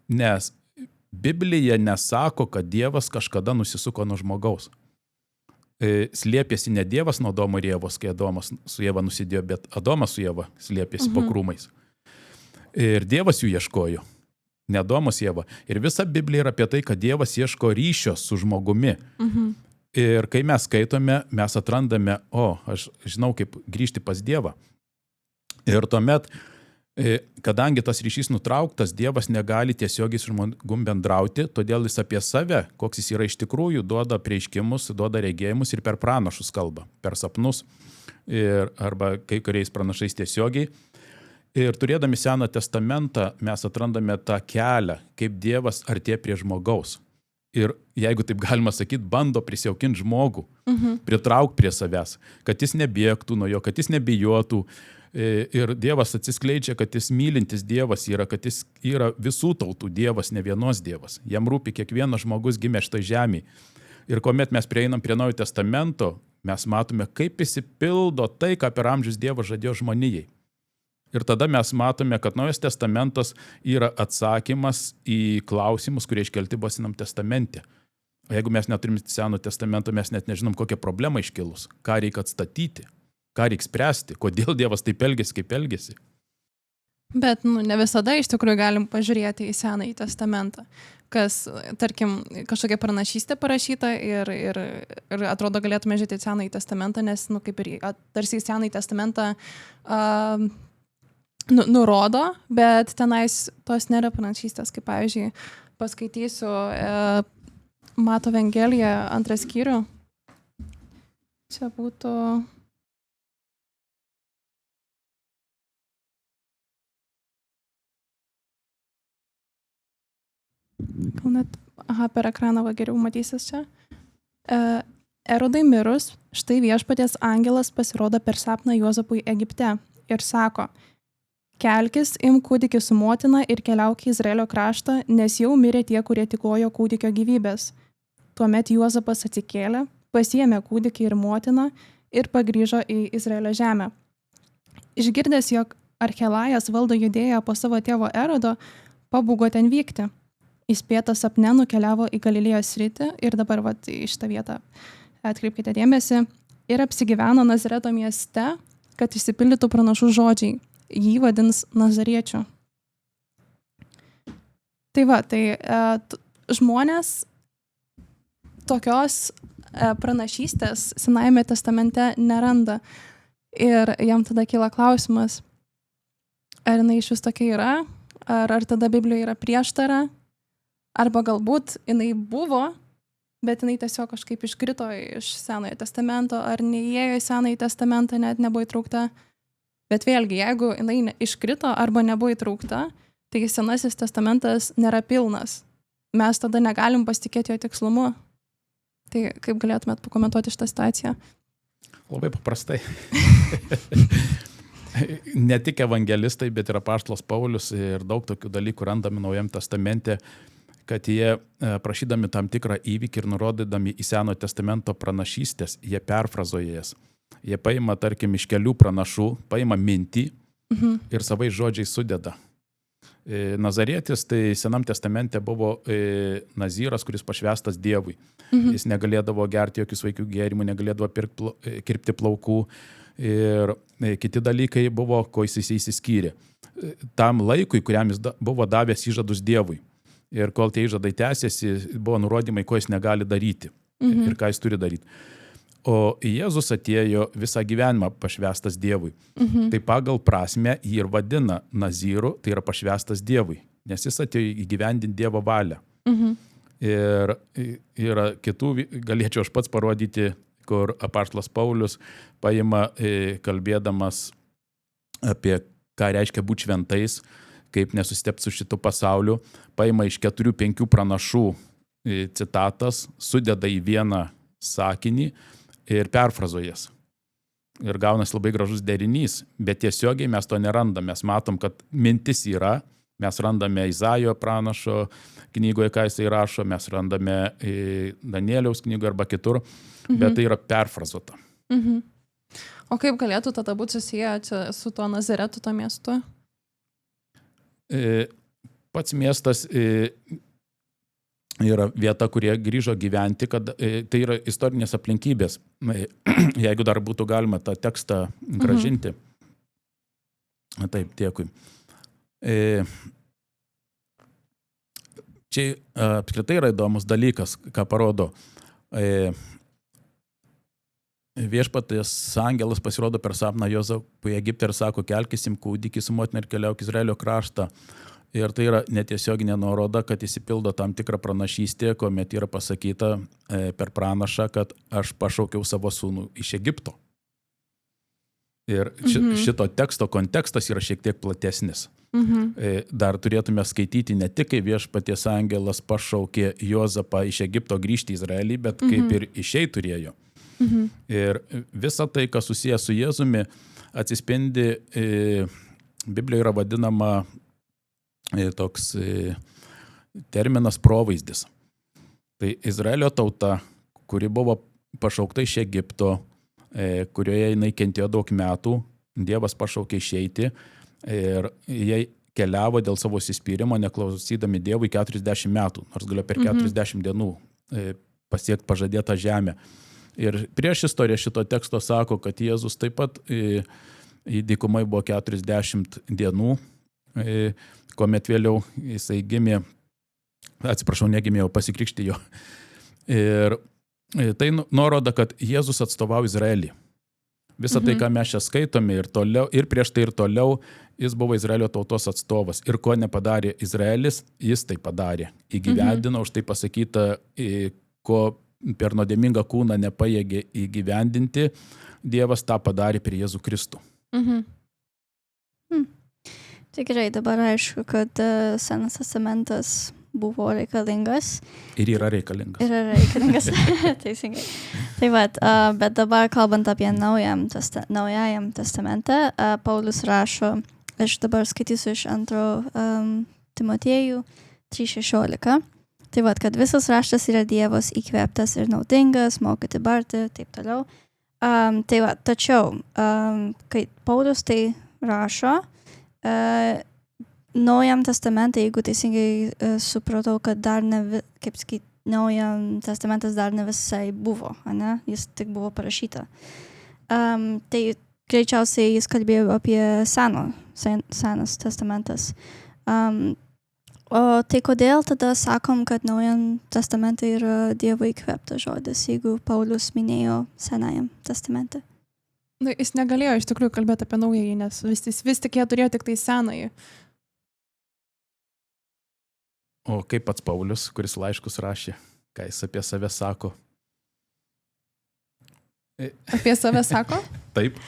Nes Biblija nesako, kad Dievas kažkada nusisuko nuo žmogaus. Slėpėsi ne Dievas nuo Adomo ir Ievos, kai Adomas su Ieva nusidėjo, bet Adomas su Ieva slėpėsi po krūmais. Ir Dievas jų ieškojo. Ne Adomas Ieva. Ir visa Biblija yra apie tai, kad Dievas ieško ryšio su žmogumi. Ir kai mes skaitome, mes atrandame, aš žinau, kaip grįžti pas Dievą. Ir tuomet, kadangi tas ryšys nutrauktas, Dievas negali tiesiogiai su žmogum bendrauti, todėl jis apie save, koks jis yra iš tikrųjų, duoda prieiškimus, duoda regėjimus ir per pranašus kalba, per sapnus, arba kai kuriais pranašais tiesiogiai. Ir turėdami Seną testamentą mes atrandame tą kelią, kaip Dievas artėja prie žmogaus. Ir jeigu taip galima sakyti, bando prisijaukinti žmogų, pritraukti prie savęs, kad jis nebėgtų nuo jo, kad jis nebijotų. Ir Dievas atsiskleidžia, kad jis mylintis Dievas yra, kad jis yra visų tautų Dievas, ne vienos Dievas. Jam rūpi kiekvienas žmogus gimė šitoj žemėje. Ir kuomet mes prieinam prie Naujojo testamento, mes matome, kaip išsipildo tai, ką per amžius Dievas žadėjo žmonijai. Ir tada mes matome, kad Naujas testamentas yra atsakymas į klausimus, kurie iškelti buvo Senam testamente. O jeigu mes neturim Seno testamento, mes net nežinom, kokia problema iškilus, ką reikia atstatyti, ką reikia spręsti, kodėl Dievas taip elgėsi, kaip elgėsi. Bet ne visada iš tikrųjų galim pažiūrėti į Senąjį testamentą, kas, tarkim, kažkokia pranašystė parašyta ir atrodo galėtume žiūrėti į Senąjį testamentą, nes, kaip ir tarsi į Senąjį testamentą nurodo, bet tenais tos nėra pranašystės, kaip pavyzdžiui, paskaitysiu Mato Evangeliją 2 skyrių. Čia būtų... Gal net, per ekraną geriau matysis čia. Erodai mirus, štai viešpaties angelas pasirodo per sapną Juozapui Egipte ir sako: kelkis, imk kūdikį su motina ir keliauk į Izraelio kraštą, nes jau mirė tie, kurie tikojo kūdikio gyvybės. Tuomet Juozapas atsikėlė, pasiėmė kūdikį ir motiną ir pagrįžo į Izraelio žemę. Išgirdęs, jog Archelajas valdo Judėją po savo tėvo Erodo, pabūgo ten vykti. Įspėtas sapne nukeliavo į Galilėjos sritį ir dabar į šitą vietą atkreipkite dėmesį, ir apsigyveno Nazareto mieste, kad išsipildytų pranašų žodžiai. Jį vadins Nazariečiu. Tai žmonės tokios pranašystės Senajame testamente neranda. Ir jam tada kyla klausimas, ar jinai iš vis tokia yra, ar tada Biblijoje yra prieštara, arba galbūt jinai buvo, bet jinai tiesiog kažkaip iškrito iš Senojo testamento, ar neįėjo į Senąjį testamentą, net nebuvo įtraukta. Bet vėlgi, jeigu jinai iškrito arba nebuvo įtraukta, tai Senasis testamentas nėra pilnas. Mes tada negalim pasitikėti jo tikslumu. Tai kaip galėtumėt pakomentuoti šitą situaciją? Labai paprastai. Ne tik evangelistai, bet ir apaštalas Paulius ir daug tokių dalykų randami Naujam testamente, kad jie prašydami tam tikrą įvykį ir nurodydami į Senojo testamento pranašystės, jie perfrazuoja jas. Jie paima, tarkim, iš kelių pranašų, paima mintį ir savai žodžiai sudeda. Nazarietis, tai Senam testamente buvo nazyras, kuris pašvęstas Dievui. Jis negalėdavo gerti jokių svaigių gėrimų, negalėdavo kirpti plaukų ir kiti dalykai buvo, ko jis įsiskyrė. Tam laikui, kuriam jis buvo davęs įžadus Dievui. Ir kol tie įžadai tęsiasi, buvo nurodymai, ko jis negali daryti ir ką jis turi daryti. O Jėzus atėjo visą gyvenimą pašvęstas Dievui. Tai pagal prasme jį ir vadina nazyru, tai yra pašvęstas Dievui, nes jis atėjo įgyvendinti Dievo valią. Ir yra kitų, galėčiau aš pats parodyti, kur apaštalas Paulius paima, kalbėdamas apie ką reiškia būti šventais, kaip nesusitepti su šitu pasauliu, paima iš 4-5 pranašų citatas, sudeda į vieną sakinį ir perfrazuojas. Ir gaunasi labai gražus derinys, bet tiesiogiai mes to nerandam. Mes matom, kad mintis yra, mes randame Izaijo pranašo knygoje, ką jisai rašo, mes randame Danieliaus knygoje arba kitur, bet tai yra perfrazuota. O kaip galėtų tada būti susiję su tuo Nazaretu, tuo miestu? Pats miestas yra vieta, kurie grįžo gyventi, kad tai yra istorinės aplinkybės. Jeigu dar būtų galima tą tekstą gražinti. Taip, dėkui. Čia apskritai yra įdomus dalykas, ką parodo. Viešpaties angelas pasirodo per sapną Jozapui Egipte ir sako, kelkysim kūdikį su motina ir keliauk Izraelio kraštą. Ir tai yra netiesioginė nuoroda, kad įsipildo tam tikrą pranašystę, kuomet yra pasakyta per pranašą, kad aš pašaukiau savo sūnų iš Egipto. Ir šito teksto kontekstas yra šiek tiek platesnis. Dar turėtume skaityti ne tik, kai viešpaties angelas pašaukė Jozapą iš Egipto grįžti į Izraelį, bet kaip ir išeit turėjo. Ir visa tai, kas susijęs su Jėzumi, atsispindi, Biblijoje yra vadinama toks terminas provaizdis. Tai Izraelio tauta, kuri buvo pašaukta iš Egipto, kurioje jinai kentėjo daug metų, Dievas pašaukė išeiti ir jie keliavo dėl savo įsispyrimo, neklausydami Dievui 40 metų, nors galėjo per 40 dienų pasiekti pažadėtą žemę. Ir prieš istoriją šito teksto sako, kad Jėzus taip pat į dykumai buvo 40 dienų, kuomet vėliau jisai gimė, negimė, o pasikrikštijo. Ir tai nurodo, kad Jėzus atstovavo Izraelį. Visą tai, ką mes čia skaitome ir toliau, ir prieš tai ir toliau, jis buvo Izraelio tautos atstovas. Ir ko nepadarė Izraelis, jis tai padarė. Įgyvendino, už tai pasakyta, ko per nuodėmingą kūną nepajėgė įgyvendinti, Dievas tą padarė per Jėzų Kristų. Tikrai dabar aišku, kad Senas testamentas buvo reikalingas. Ir yra reikalingas. Teisingai. Tai vat, bet dabar kalbant apie Naujajam testamente, Paulius rašo, aš dabar skaitysiu iš 2 Timotiejų 3:16. Tai vat, kad visas raštas yra Dievas įkvėptas ir naudingas, mokyti barti, taip toliau. Tai vat, tačiau, kai Paulius tai rašo, Naujam testamente, jeigu teisingai supratau, kad dar ne, kaip sakyti, Naujam testamentas dar ne visai buvo, ne? Jis tik buvo parašyta. Tai greičiausiai jis kalbėjo apie Senas testamentas. O tai kodėl tada sakom, kad Naujam testamente yra Dievo įkvėptas žodis, jeigu Paulius minėjo Senajam testamente? Na, jis negalėjo iš tikrųjų kalbėti apie naująjį, nes vis tik jie turėjo tik tai senąjį. O kaip pats Paulius, kuris laiškus rašė, ką jis apie save sako? Apie save sako? Taip.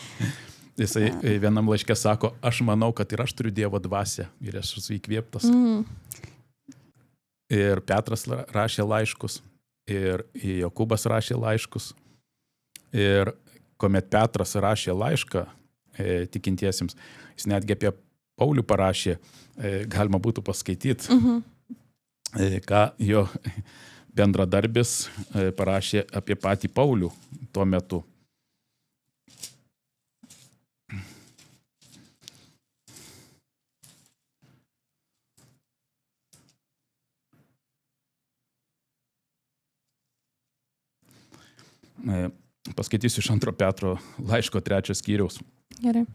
Jisai vienam laiške sako, aš manau, kad ir aš turiu Dievo dvasią ir aš esu įkvėptas. Ir Petras rašė laiškus, ir Jokūbas rašė laiškus. Ir kuomet Petras rašė laišką tikintiesiems, jis netgi apie Paulių parašė, galima būtų paskaityti, ką jo bendradarbis parašė apie patį Paulių tuo metu. Paskaitysiu iš 2 Petro laiško 3 skyriaus. Gerai.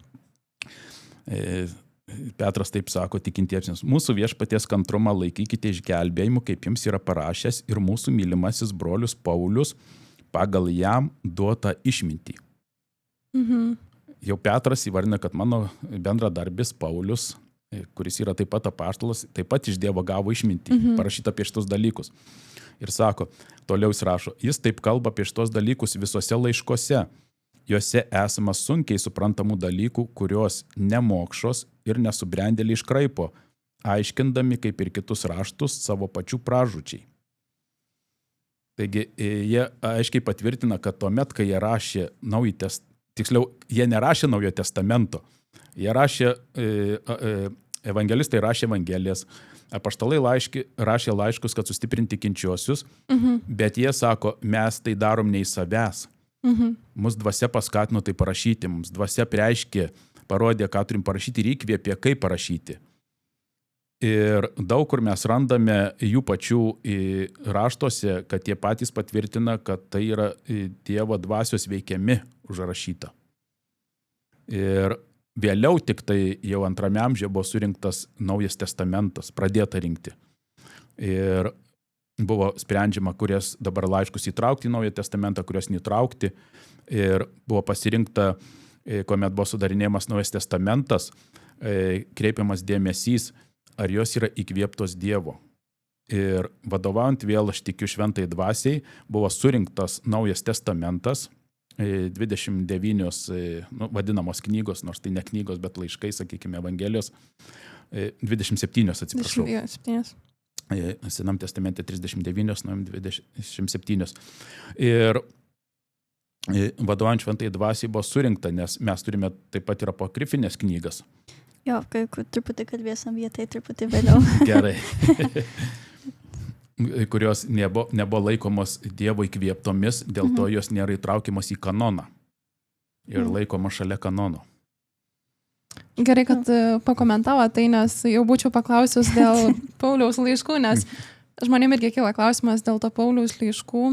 Petras taip sako tikintiesiems: mūsų viešpaties kantrumą laikykite išgelbėjimu, kaip jums yra parašęs ir mūsų mylimasis brolius Paulius pagal jam duotą išmintį. Jau Petras įvardina, kad mano bendradarbis Paulius, kuris yra taip pat apaštalas, taip pat iš Dievo gavo išmintį, parašyta apie šitus dalykus. Ir sako, toliau jis rašo, jis taip kalba apie šitos dalykus visose laiškose. Juose esama sunkiai suprantamų dalykų, kurios nemokšos ir nesubrendėliai iškraipo, aiškindami kaip ir kitus raštus savo pačių pražūčiai. Taigi jie aiškiai patvirtina, kad tuomet, kai jie rašė tiksliau, jie nerašė Naujojo testamento, jie rašė, evangelistai rašė evangelijas, apaštalai rašė laiškus, kad sustiprinti tikinčiuosius, bet jie sako, mes tai darom ne į savęs. Mus dvasia paskatino tai parašyti, mums dvasia priaiškė, parodė, ką turim parašyti ir įkvėpė, kaip parašyti. Ir daug kur mes randame jų pačių raštuose, kad jie patys patvirtina, kad tai yra Dievo dvasios veikiami užrašyta. Ir vėliau tik tai jau 2 amžiuje buvo surinktas Naujas testamentas, pradėta rinkti. Ir buvo sprendžiama, kurias dabar laiškus įtraukti į Naują testamentą, kurias neįtraukti. Ir buvo pasirinkta, kuomet buvo sudarinėjamas Naujas testamentas, kreipiamas dėmesys, ar jos yra įkvėptos Dievo. Ir vadovaujant vėl, aš tikiu šventai dvasiai, buvo surinktas Naujas testamentas, 29 vadinamos knygos, nors tai ne knygos, bet laiškai, sakykime, evangelijos, 27, atsiprašau. 27. Senam testamente 39, naujam 27. Ir vadovaujant šventai dvasiai buvo surinkta, nes mes turime taip pat ir apokrifinės knygas. Jo, kai truputį kalbėsim vietai, truputį vėliau. Gerai. Kurios nebuvo laikomos Dievo įkvėptomis, dėl to jos nėra įtraukiamos į kanoną ir laikomos šalia kanono. Gerai, kad pakomentavo tai, nes jau būčiau paklausius dėl Pauliaus laiškų, nes žmonėm irgi kyla klausimas dėl to Pauliaus laiškų,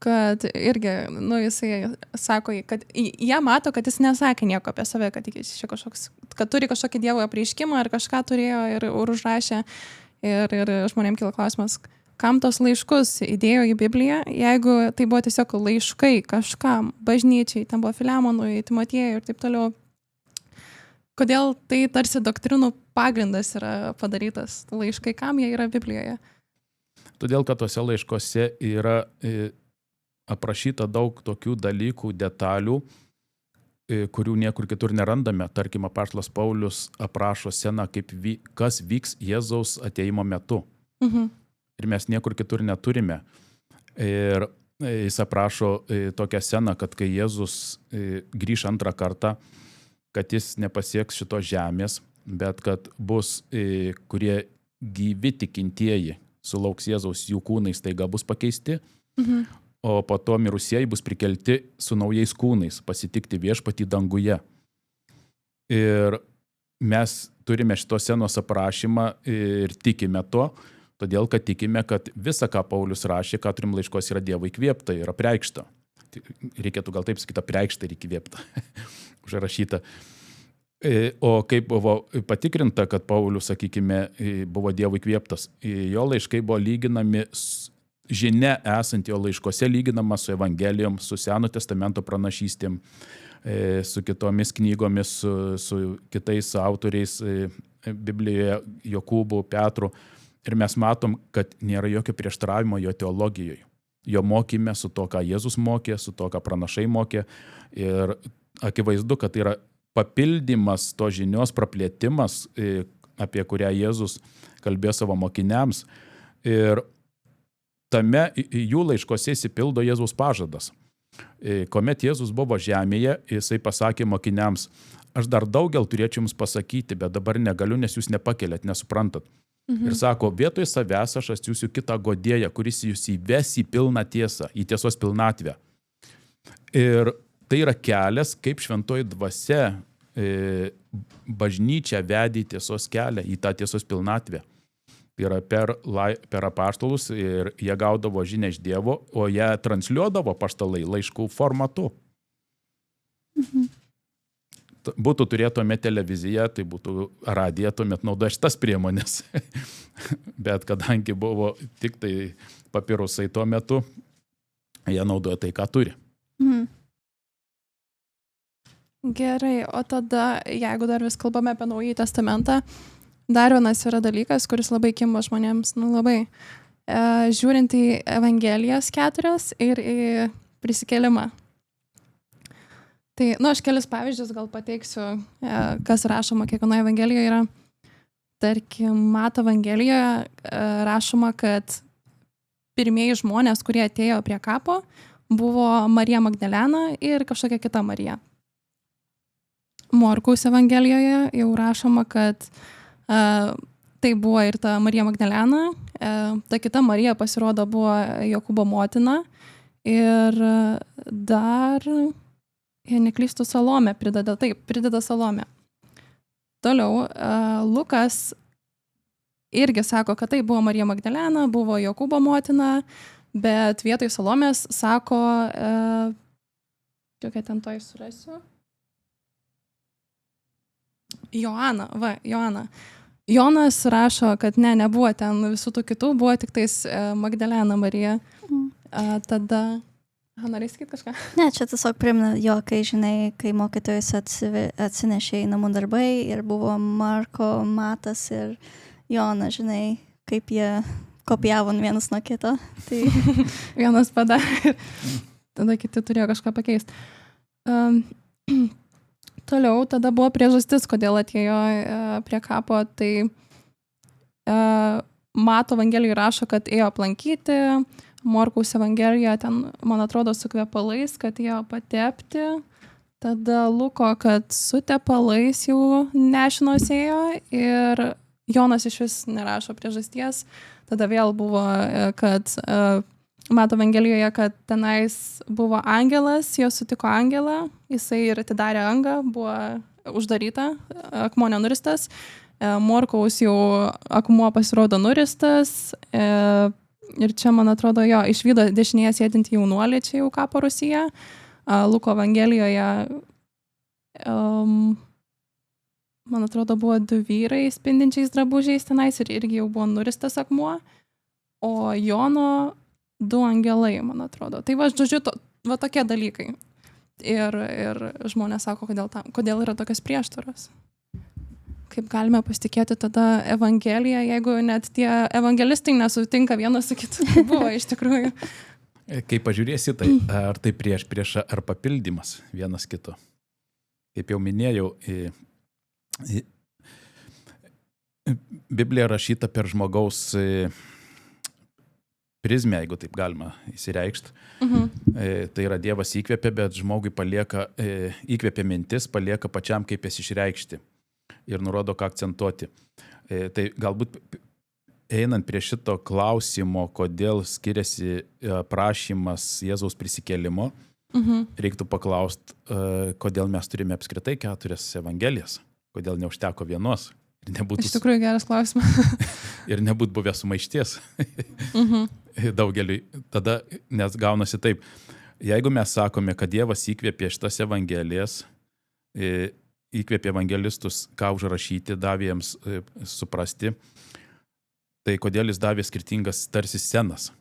kad irgi, jisai sako, kad jie mato, kad jis nesakė nieko apie save, kad turi kažkokį Dievo apreiškimą ir kažką turėjo ir užrašė. Ir žmonėm kyla klausimas, kam tos laiškus įdėjo į Bibliją, jeigu tai buvo tiesiog laiškai kažkam, bažnyčiai, ten buvo Filemonui, Timotiejui ir taip toliau. Kodėl tai tarsi doktrinų pagrindas yra padarytas laiškai, kam jie yra Biblijoje? Todėl, kad tose laiškose yra aprašyta daug tokių dalykų, detalių, kurių niekur kitur nerandame. Tarkim, apaštalas Paulius aprašo sceną, kas vyks Jėzaus atėjimo metu. Ir mes niekur kitur neturime. Ir jis aprašo tokią sceną, kad kai Jėzus grįš antrą kartą, kad jis nepasieks šitos žemės, bet kad bus, kurie gyvi tikintieji sulauks Jėzaus, jų kūnai staiga bus pakeisti, o po to mirusieji bus prikelti su naujais kūnais, pasitikti viešpatį danguje. Ir mes turime šitos scenos aprašymą ir tikime to, todėl kad tikime, kad visa, ką Paulius rašė, ką turim laiškos, yra Dievo įkvėpta ir apreikšta. Reikėtų gal taip sakyti, apreikšta ir įkvėpta, užrašyta. O kaip buvo patikrinta, kad Paulius, sakykime, buvo Dievo įkvėptas, jo laiškai buvo lyginami, žinia esant jo laiškose lyginama su evangelijom, su Seno testamento pranašystėm, su kitomis knygomis, su kitais autoriais Biblijoje, Jokūbu, Petru. Ir mes matom, kad nėra jokio prieštaravimo jo teologijoje. Jo mokyme su to, ką Jėzus mokė, su to, ką pranašai mokė. Ir akivaizdu, kad tai yra papildymas to žinios, praplėtimas, apie kurią Jėzus kalbėjo savo mokiniams. Ir tame jų laiškose įsipildo Jėzaus pažadas. Kuomet Jėzus buvo žemėje, jisai pasakė mokiniams, aš dar daugel turėčiau jums pasakyti, bet dabar negaliu, nes jūs nepakeliat, nesuprantat. Ir sako, vietoj savęs aš atsiųsiu kitą godėją, kuris jūs įves į pilną tiesą, į tiesos pilnatvę. Ir tai yra kelias, kaip šventoji dvasia bažnyčia vedė į tiesos kelią, į tą tiesos pilnatvę. Tai yra per apaštalus ir jie gaudavo žinią iš Dievo, o jie transliuodavo apaštalai laiškų formatu. Būtų turėtume televiziją, tai būtų radija, tuomet naudoja šitas priemonės. Bet kadangi buvo tik tai papirusai tuo metu, jie naudoja tai, ką turi. Gerai, o tada, jeigu dar vis kalbame apie Naująjį testamentą, dar vienas yra dalykas, kuris labai kimba žmonėms, labai. Žiūrint į Evangelijas 4 ir į prisikėlimą. Tai, aš kelis pavyzdžius gal pateiksiu, kas rašoma kiekvienoje Evangelijoje yra. Tarkim, Mato Evangelijoje rašoma, kad pirmieji žmonės, kurie atėjo prie kapo, buvo Marija Magdalena ir kažkokia kita Marija. Morkaus Evangelijoje jau rašoma, kad tai buvo ir ta Marija Magdalena, ta kita Marija pasirodo buvo Jokūbo motina ir dar, jei neklystu, Salomė prideda Salomė. Toliau, Lukas irgi sako, kad tai buvo Marija Magdalena, buvo Jokūbo motina, bet vietoj Salomės sako, kokia ten toj surasiu? Joana. Jonas rašo, kad nebuvo ten visų tų kitų, buvo tik tais Magdalena Marija. Tada, norėjai sakyti kažką? Ne, čia tiesiog primena jo, kai mokytojas atsinešė į namų darbai ir buvo Marko, Matas ir Jona, kaip jie kopijavo vienas nuo kito. Tai vienas padarė, tada kiti turėjo kažką pakeisti. Toliau, tada buvo priežastis, kodėl atėjo prie kapo, tai Mato Evangelijoje rašo, kad ėjo aplankyti, Morkaus Evangelijoje ten, man atrodo, su kvepalais, kad ėjo patepti, tada Luko, kad su tepalais jau nešinos ėjo ir Jonas iš vis nerašo priežasties, tada vėl buvo, kad Mato Evangelijoje, kad tenais buvo angelas, jo sutiko angelą, jisai ir atidarė angą, buvo uždaryta, akmuo nenuristas, Morkaus jau akmuo pasirodo nuristas ir čia, man atrodo, jo, išvydo dešinėje sėdinti jaunuolį, čia jau kapo Rusija, Luko Evangelijoje, man atrodo, buvo 2 vyrai spindinčiais drabužiais tenais ir irgi jau buvo nuristas akmuo, o Jono 2 angelai, man atrodo. Tai žodžiu, tokie dalykai. Ir žmonės sako, kodėl yra tokios prieštaros. Kaip galime pasitikėti tada Evangeliją, jeigu net tie evangelistai nesutinka vienas su kitu. Buvo iš tikrųjų. Kai pažiūrėsi, tai ar tai prieš ar papildymas vienas kito. Kaip jau minėjau, Biblija rašyta per žmogaus prizmę, jeigu taip galima įsireikšti. Tai yra Dievas įkvėpia, bet žmogui įkvėpia mintis, palieka pačiam, kaip jas išreikšti. Ir nurodo, ką akcentuoti. Tai galbūt einant prie šito klausimo, kodėl skiriasi prašymas Jėzaus prisikėlimo, reiktų paklausti, kodėl mes turime apskritai 4 evangelijas, kodėl neužteko vienos. Iš tikrųjų geras klausimas. Ir nebūtų buvę sumaišties daugeliui. Tada, nes gaunasi taip, jeigu mes sakome, kad Dievas įkvėpė šitas evangelijas, įkvėpė evangelistus, ką užrašyti, davė jiems suprasti, tai kodėl jis davė skirtingas tarsi scenas.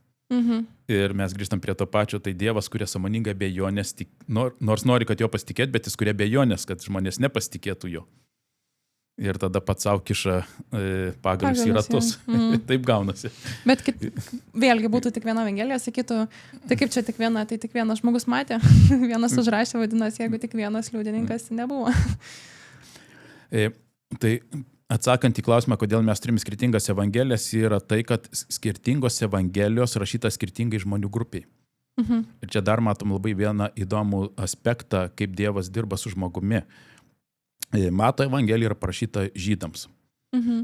Ir mes grįžtam prie to pačio, tai Dievas kuria sąmoningą abejonės, nors nori, kad jo pasitikėt, bet jis kuria abejonės, kad žmonės nepasitikėtų jo. Ir tada pats savo kiša pagalius į ratus. Taip gaunasi. Bet vėlgi būtų tik viena evangelija, sakytų, tai kaip čia tik viena, tai tik vienas žmogus matė, vienas užrašė, vadinasi, jeigu tik vienas liudininkas nebuvo. Tai atsakant į klausimą, kodėl mes turime skirtingas evangelijas, yra tai, kad skirtingos evangelijos rašyta skirtingai žmonių grupiai. Ir čia dar matom labai vieną įdomų aspektą, kaip Dievas dirba su žmogumi. Mato Evangelija yra parašyta žydams.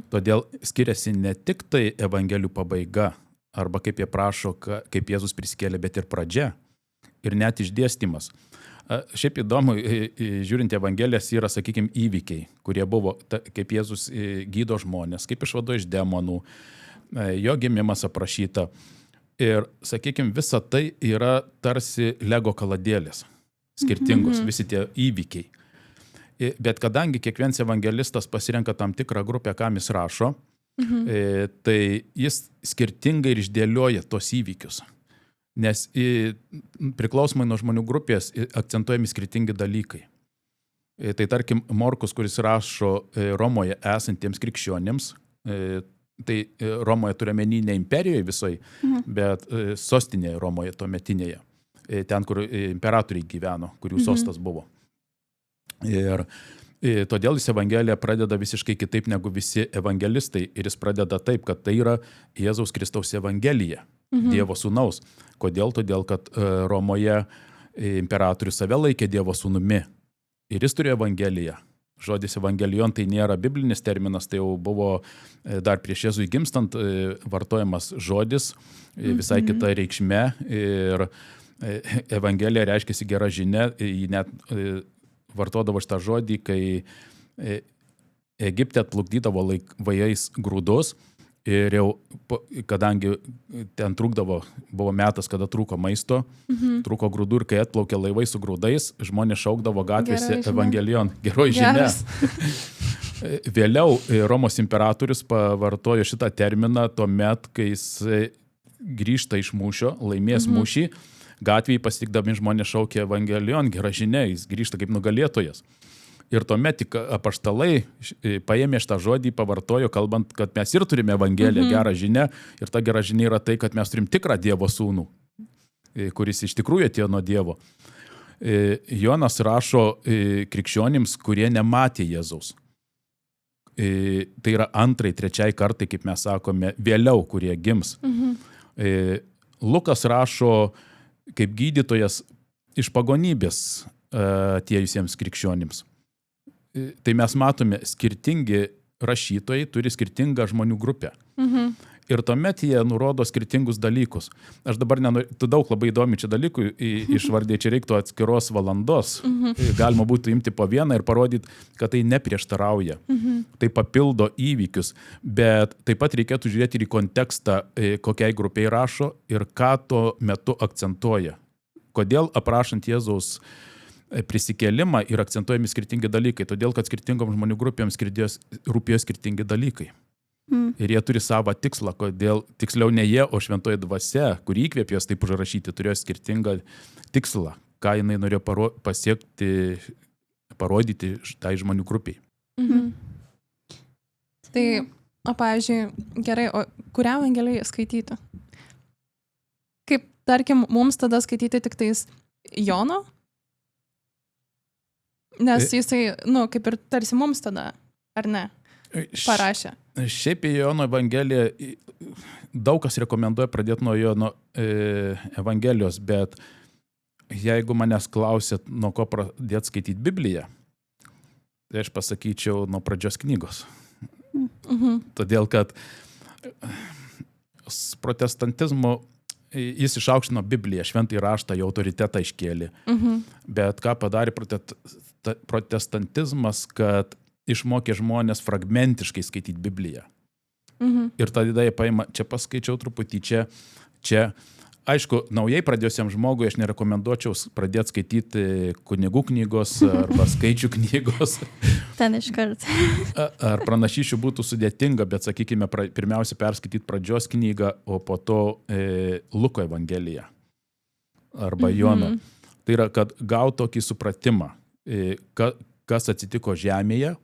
Todėl skiriasi ne tik tai evangelijų pabaiga, arba kaip jie prašo, kaip Jėzus prisikėlė, bet ir pradžia, ir net išdėstymas. Šiaip įdomu, žiūrint Evangelijas, yra, sakykime, įvykiai, kurie buvo, kaip Jėzus gydo žmonės, kaip išvado iš demonų, jo gimimas aprašyta. Ir, sakykime, visa tai yra tarsi Lego kaladėlės, skirtingos, visi tie įvykiai. Bet kadangi kiekvienas evangelistas pasirenka tam tikrą grupę, kam jis rašo, tai jis skirtingai ir išdėlioja tos įvykius. Nes priklausomai nuo žmonių grupės akcentuojami skirtingi dalykai. Tai tarkim, Morkus, kuris rašo Romoje esantiems krikščionims, tai Romoje turiuomenį ne imperijoje visai, bet sostinėje Romoje tuometinėje, ten, kur imperatoriai gyveno, kurių sostas buvo. Ir todėl jis Evangeliją pradeda visiškai kitaip negu visi evangelistai. Ir jis pradeda taip, kad tai yra Jėzaus Kristaus Evangelija, Dievo sūnaus. Kodėl? Todėl, kad Romoje imperatorius save laikė Dievo sūnumi. Ir jis turėjo Evangeliją. Žodis evangelijon tai nėra biblinis terminas, tai jau buvo dar prieš Jėzui gimstant vartojamas žodis, visai kita reikšme. Ir evangelija reiškiasi gera žinia, jį net vartodavo šitą žodį, kai Egipte atplukdydavo vajais grūdus. Ir jau, kadangi ten trūkdavo, buvo metas, kada trūko maisto, trūko grūdų ir kai atplaukė laivai su grūdais, žmonės šaukdavo gatvėse evangelijon, geroji žinia. Vėliau Romos imperatorius pavartojo šitą terminą tuomet, kai jis grįžta iš mūšio, laimės mūšį, gatvėje pasitikdami žmonės šaukė evangelijon, gera žinia, jis grįžta kaip nugalėtojas. Ir tuomet tik apaštalai paėmė šitą žodį, pavartojo, kalbant, kad mes ir turime Evangeliją, gerą žinią. Ir ta gera žinia yra tai, kad mes turim tikrą Dievo sūnų, kuris iš tikrųjų atėjo nuo Dievo. Jonas rašo krikščionims, kurie nematė Jėzaus. Tai yra antrai, trečiai kartai, kaip mes sakome, vėliau, kurie gims. Lukas rašo kaip gydytojas iš pagonybės atėjusiems krikščionims. Tai mes matome, skirtingi rašytojai turi skirtingą žmonių grupę. Ir tuomet jie nurodo skirtingus dalykus. Aš dabar nenoriu, tu daug labai įdomi čia dalykų išvardė, čia reiktų atskiros valandos. Galima būtų imti po vieną ir parodyti, kad tai neprieštarauja. Tai papildo įvykius, bet taip pat reikėtų žiūrėti ir į kontekstą, kokiai grupiai rašo ir ką tuo metu akcentuoja. Kodėl aprašant Jėzaus prisikėlimą ir akcentuojami skirtingi dalykai, todėl kad skirtingom žmonių grupėms rūpėjo skirtingi dalykai. Ir jie turi savo tikslą, kodėl, tiksliau ne jie, o šventoji dvasia, kurį įkvėpė juos taip užrašyti, turėjo skirtingą tikslą, ką jinai norėjo pasiekti, parodyti tai žmonių grupiai. Tai, pavyzdžiui, gerai, o kurią Evangeliją skaityti? Kaip, tarkim, mums tada skaityti tik tais Jono? Nes jisai, kaip ir tarsi mums tada, ar ne, parašė. Šiaip į Jono Evangeliją daug kas rekomenduoja pradėti nuo Jono Evangelijos, bet jeigu manęs klausėt, nuo ko pradėti skaityti Bibliją, tai aš pasakyčiau nuo pradžios knygos. Todėl, kad protestantizmo jis išaukštino Bibliją, šventąjį raštą, jo autoritetą iškėlė. Bet ką padarė protestantizmas, kad išmokė žmonės fragmentiškai skaityti Bibliją. Ir tada jie paima, čia paskaičiau truputį, čia. Aišku, naujai pradėjusiam žmogui aš nerekomenduočiau pradėti skaityti kunigų knygos arba skaičių knygos. Ten iškart. Ar pranašyšių būtų sudėtinga, bet sakykime, pirmiausia perskaityti pradžios knygą, o po to Luko Evangeliją arba Jono. Tai yra, kad gautų tokį supratimą, kas atsitiko žemėje,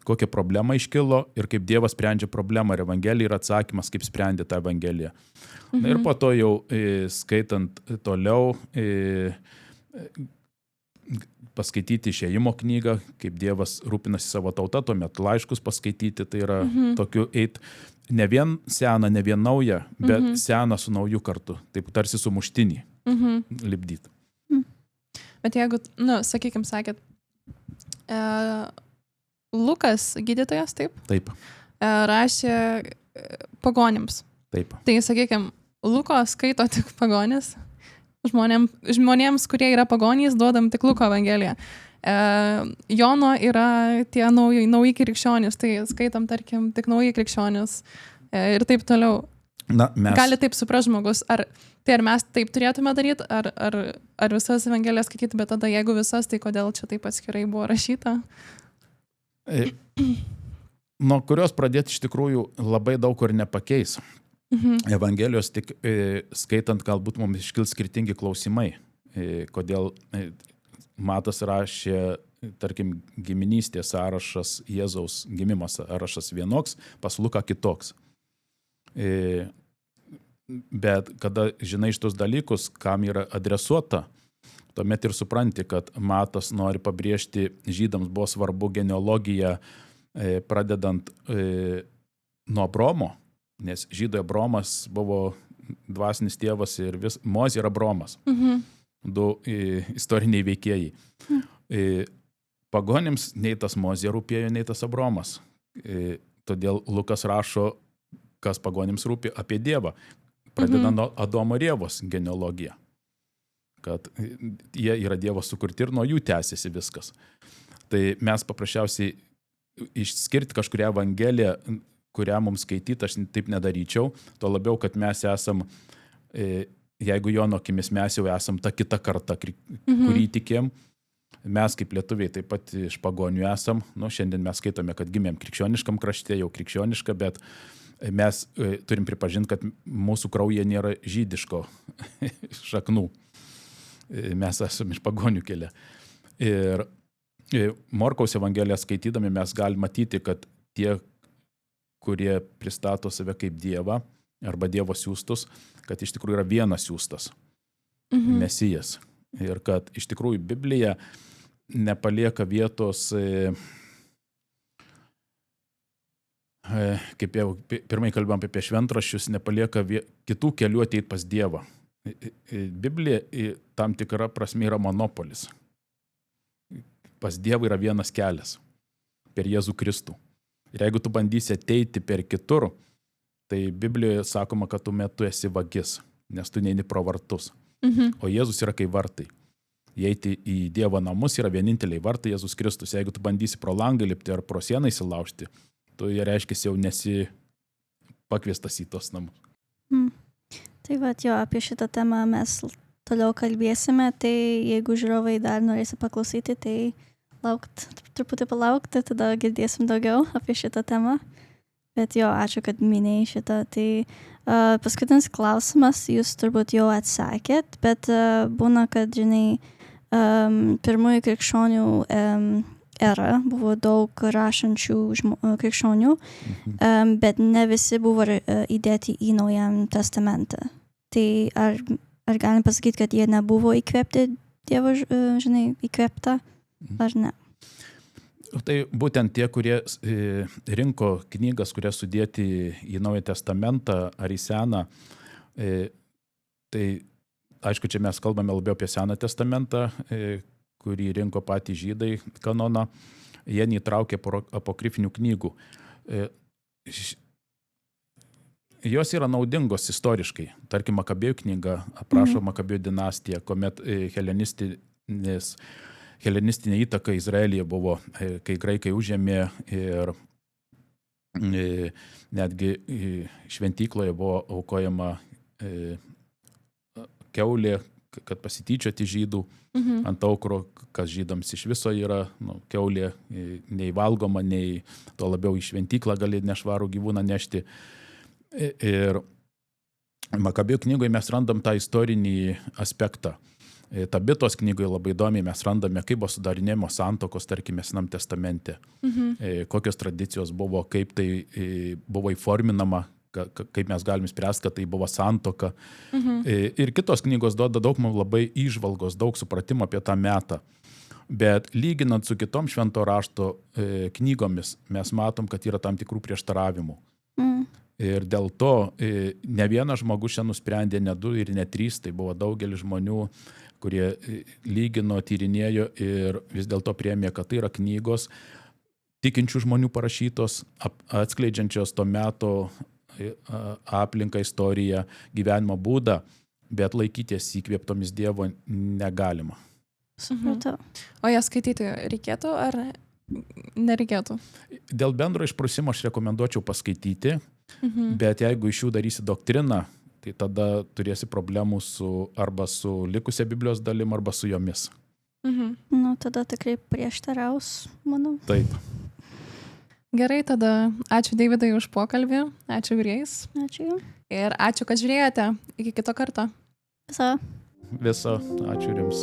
kokia problema iškilo ir kaip Dievas sprendžia problemą. Ir Evangelija yra atsakymas, kaip sprendė tą Evangeliją. Na ir po to jau skaitant toliau, paskaityti Išėjimo knygą, kaip Dievas rūpinasi savo tautą, tuomet laiškus paskaityti, tai yra tokiu eit ne vien seną, ne vien naują, bet seną su nauju kartu, taip tarsi sumuštinį lipdyti. Bet jeigu, sakykime, sakėt, Lukas, gydytojas, taip? Taip. Rašė pagonims. Taip. Tai, sakykime, Luko skaito tik pagonis. Žmonėms, kurie yra pagonys, duodam tik Luko Evangeliją. Jono yra tie nauji krikščionys, tai skaitom, tarkim, tik nauji krikščionys. ir taip toliau. Na, Gali taip supras žmogus, ar mes taip turėtume daryti, ar visas Evangelijas skaityti, bet tada jeigu visas, tai kodėl čia taip atskirai buvo rašyta? Nuo kurios pradėti iš tikrųjų labai daug kur nepakeis. Evangelijos tik skaitant galbūt mums iškils skirtingi klausimai. Kodėl Matas rašė, tarkim, giminystės sąrašas, Jėzaus gimimo sąrašas vienoks, pas Luką kitoks. Bet kada žinai šitus dalykus, kam yra adresuota, tuomet ir supranti, kad Matas nori pabrėžti, žydams buvo svarbu genealogija, pradedant nuo Abromo, nes žydų Abromas buvo dvasinis tėvas ir Mozė yra Abromas. Du istoriniai veikėjai. Pagonims nei tas Mozė rūpėjo, nei tas Abromas. Todėl Lukas rašo, kas pagonims rūpi, apie Dievą, pradedant nuo Adomo ir Ievos genealogiją. Kad jie yra Dievo sukurti ir nuo jų tęsiasi viskas. Tai mes paprasčiausiai išskirti kažkurią Evangeliją, kurią mums skaityti, aš taip nedaryčiau, to labiau, kad mes esam, jeigu Jono akimis mes jau esam ta kita karta, kurį tikėm, mes kaip lietuviai taip pat iš pagonių esam, šiandien mes skaitome, kad gimėm krikščioniškam krašte, jau krikščioniška, bet mes turim pripažinti, kad mūsų kraujyje nėra žydiško šaknų. Mes esame iš pagonių kilę. Ir Morkaus Evangeliją skaitydami mes galime matyti, kad tie, kurie pristato save kaip Dievą arba Dievo siųstus, kad iš tikrųjų yra vienas siųstas, Mesijas. Ir kad iš tikrųjų Biblija nepalieka vietos, kaip jau pirmai kalbėjom apie šventraščius, nepalieka kitų kelių ateiti pas Dievą. Biblija tam tikra prasme yra monopolis. Pas Dievą yra vienas kelias per Jėzų Kristų. Ir jeigu tu bandysi ateiti per kitur, tai Biblijoje sakoma, kad tu metu esi vagis, nes tu neini pro vartus. O Jėzus yra kaip vartai. Įeiti į Dievo namus yra vieninteliai vartai Jėzus Kristus. Jeigu tu bandysi pro langą lipti ar pro sieną įsilaužti, tu reiškia jau nesi pakviestas į tos namus. Tai apie šitą temą mes toliau kalbėsime, tai jeigu žiūrovai dar norėsi paklausyti, tai truputį palaukti, tada girdėsim daugiau apie šitą temą. Bet ačiū, kad minėjai šitą. Tai paskutinis klausimas, jūs turbūt jau atsakėt, bet būna, kad, pirmųjų krikščionių era buvo daug rašančių krikščionių, bet ne visi buvo įdėti į Naujam testamentą. Tai ar galim pasakyti, kad jie nebuvo įkvėpti Dievo, įkvėpta, ar ne? Tai būtent tie, kurie rinko knygas, kurie sudėti į Naują testamentą ar į Seną, tai aišku, čia mes kalbame labiau apie Seną testamentą, kurį rinko patys žydai kanoną, jie neįtraukė apokrifinių knygų. Jos yra naudingos istoriškai. Tarkim, Makabėjų knyga aprašo Makabėjų dinastiją, kuomet helenistinė įtaka Izraelyje buvo, kai graikai užėmė ir netgi šventykloje buvo aukojama kiaulė, kad pasityčioti žydų ant aukuro, kas žydams iš viso yra, kiaulė nei valgoma, nei to labiau į šventyklą gali nešvarų gyvūną nešti. Ir Makabėjų knygoje mes randam tą istorinį aspektą. Tabitos knygoje labai įdomiai mes randame, kaip buvo sudarinėjimo santokos, tarkime, Senam testamente, kokios tradicijos buvo, kaip tai buvo įforminama, kaip mes galime spręsti, kad tai buvo santoka. Ir kitos knygos duoda daug labai įžvalgos, daug supratimo apie tą metą. Bet lyginant su kitom švento rašto knygomis, mes matom, kad yra tam tikrų prieštaravimų. Ir dėl to ne vienas žmogus čia nusprendė, ne du ir ne trys, tai buvo daugelis žmonių, kurie lygino, tyrinėjo ir vis dėlto priėmė, kad tai yra knygos tikinčių žmonių parašytos, atskleidžiančios to meto aplinką, istoriją, gyvenimo būdą, bet laikytis įkvėptomis Dievo negalima. Supratau. O jas skaityti reikėtų ar nereikėtų? Dėl bendro išprusimo aš rekomenduočiau paskaityti, Bet jeigu iš jų darysi doktriną, tai tada turėsi problemų arba su likusia Biblijos dalim, arba su jomis. Nu, tada tikrai prieštaraus, manau. Taip. Gerai, tada ačiū Deividai už pokalbį, ačiū Grace. Ačiū jums. Ir ačiū, kad žiūrėjote. Iki kito karto. Viso. Viso. Ačiū ir jums.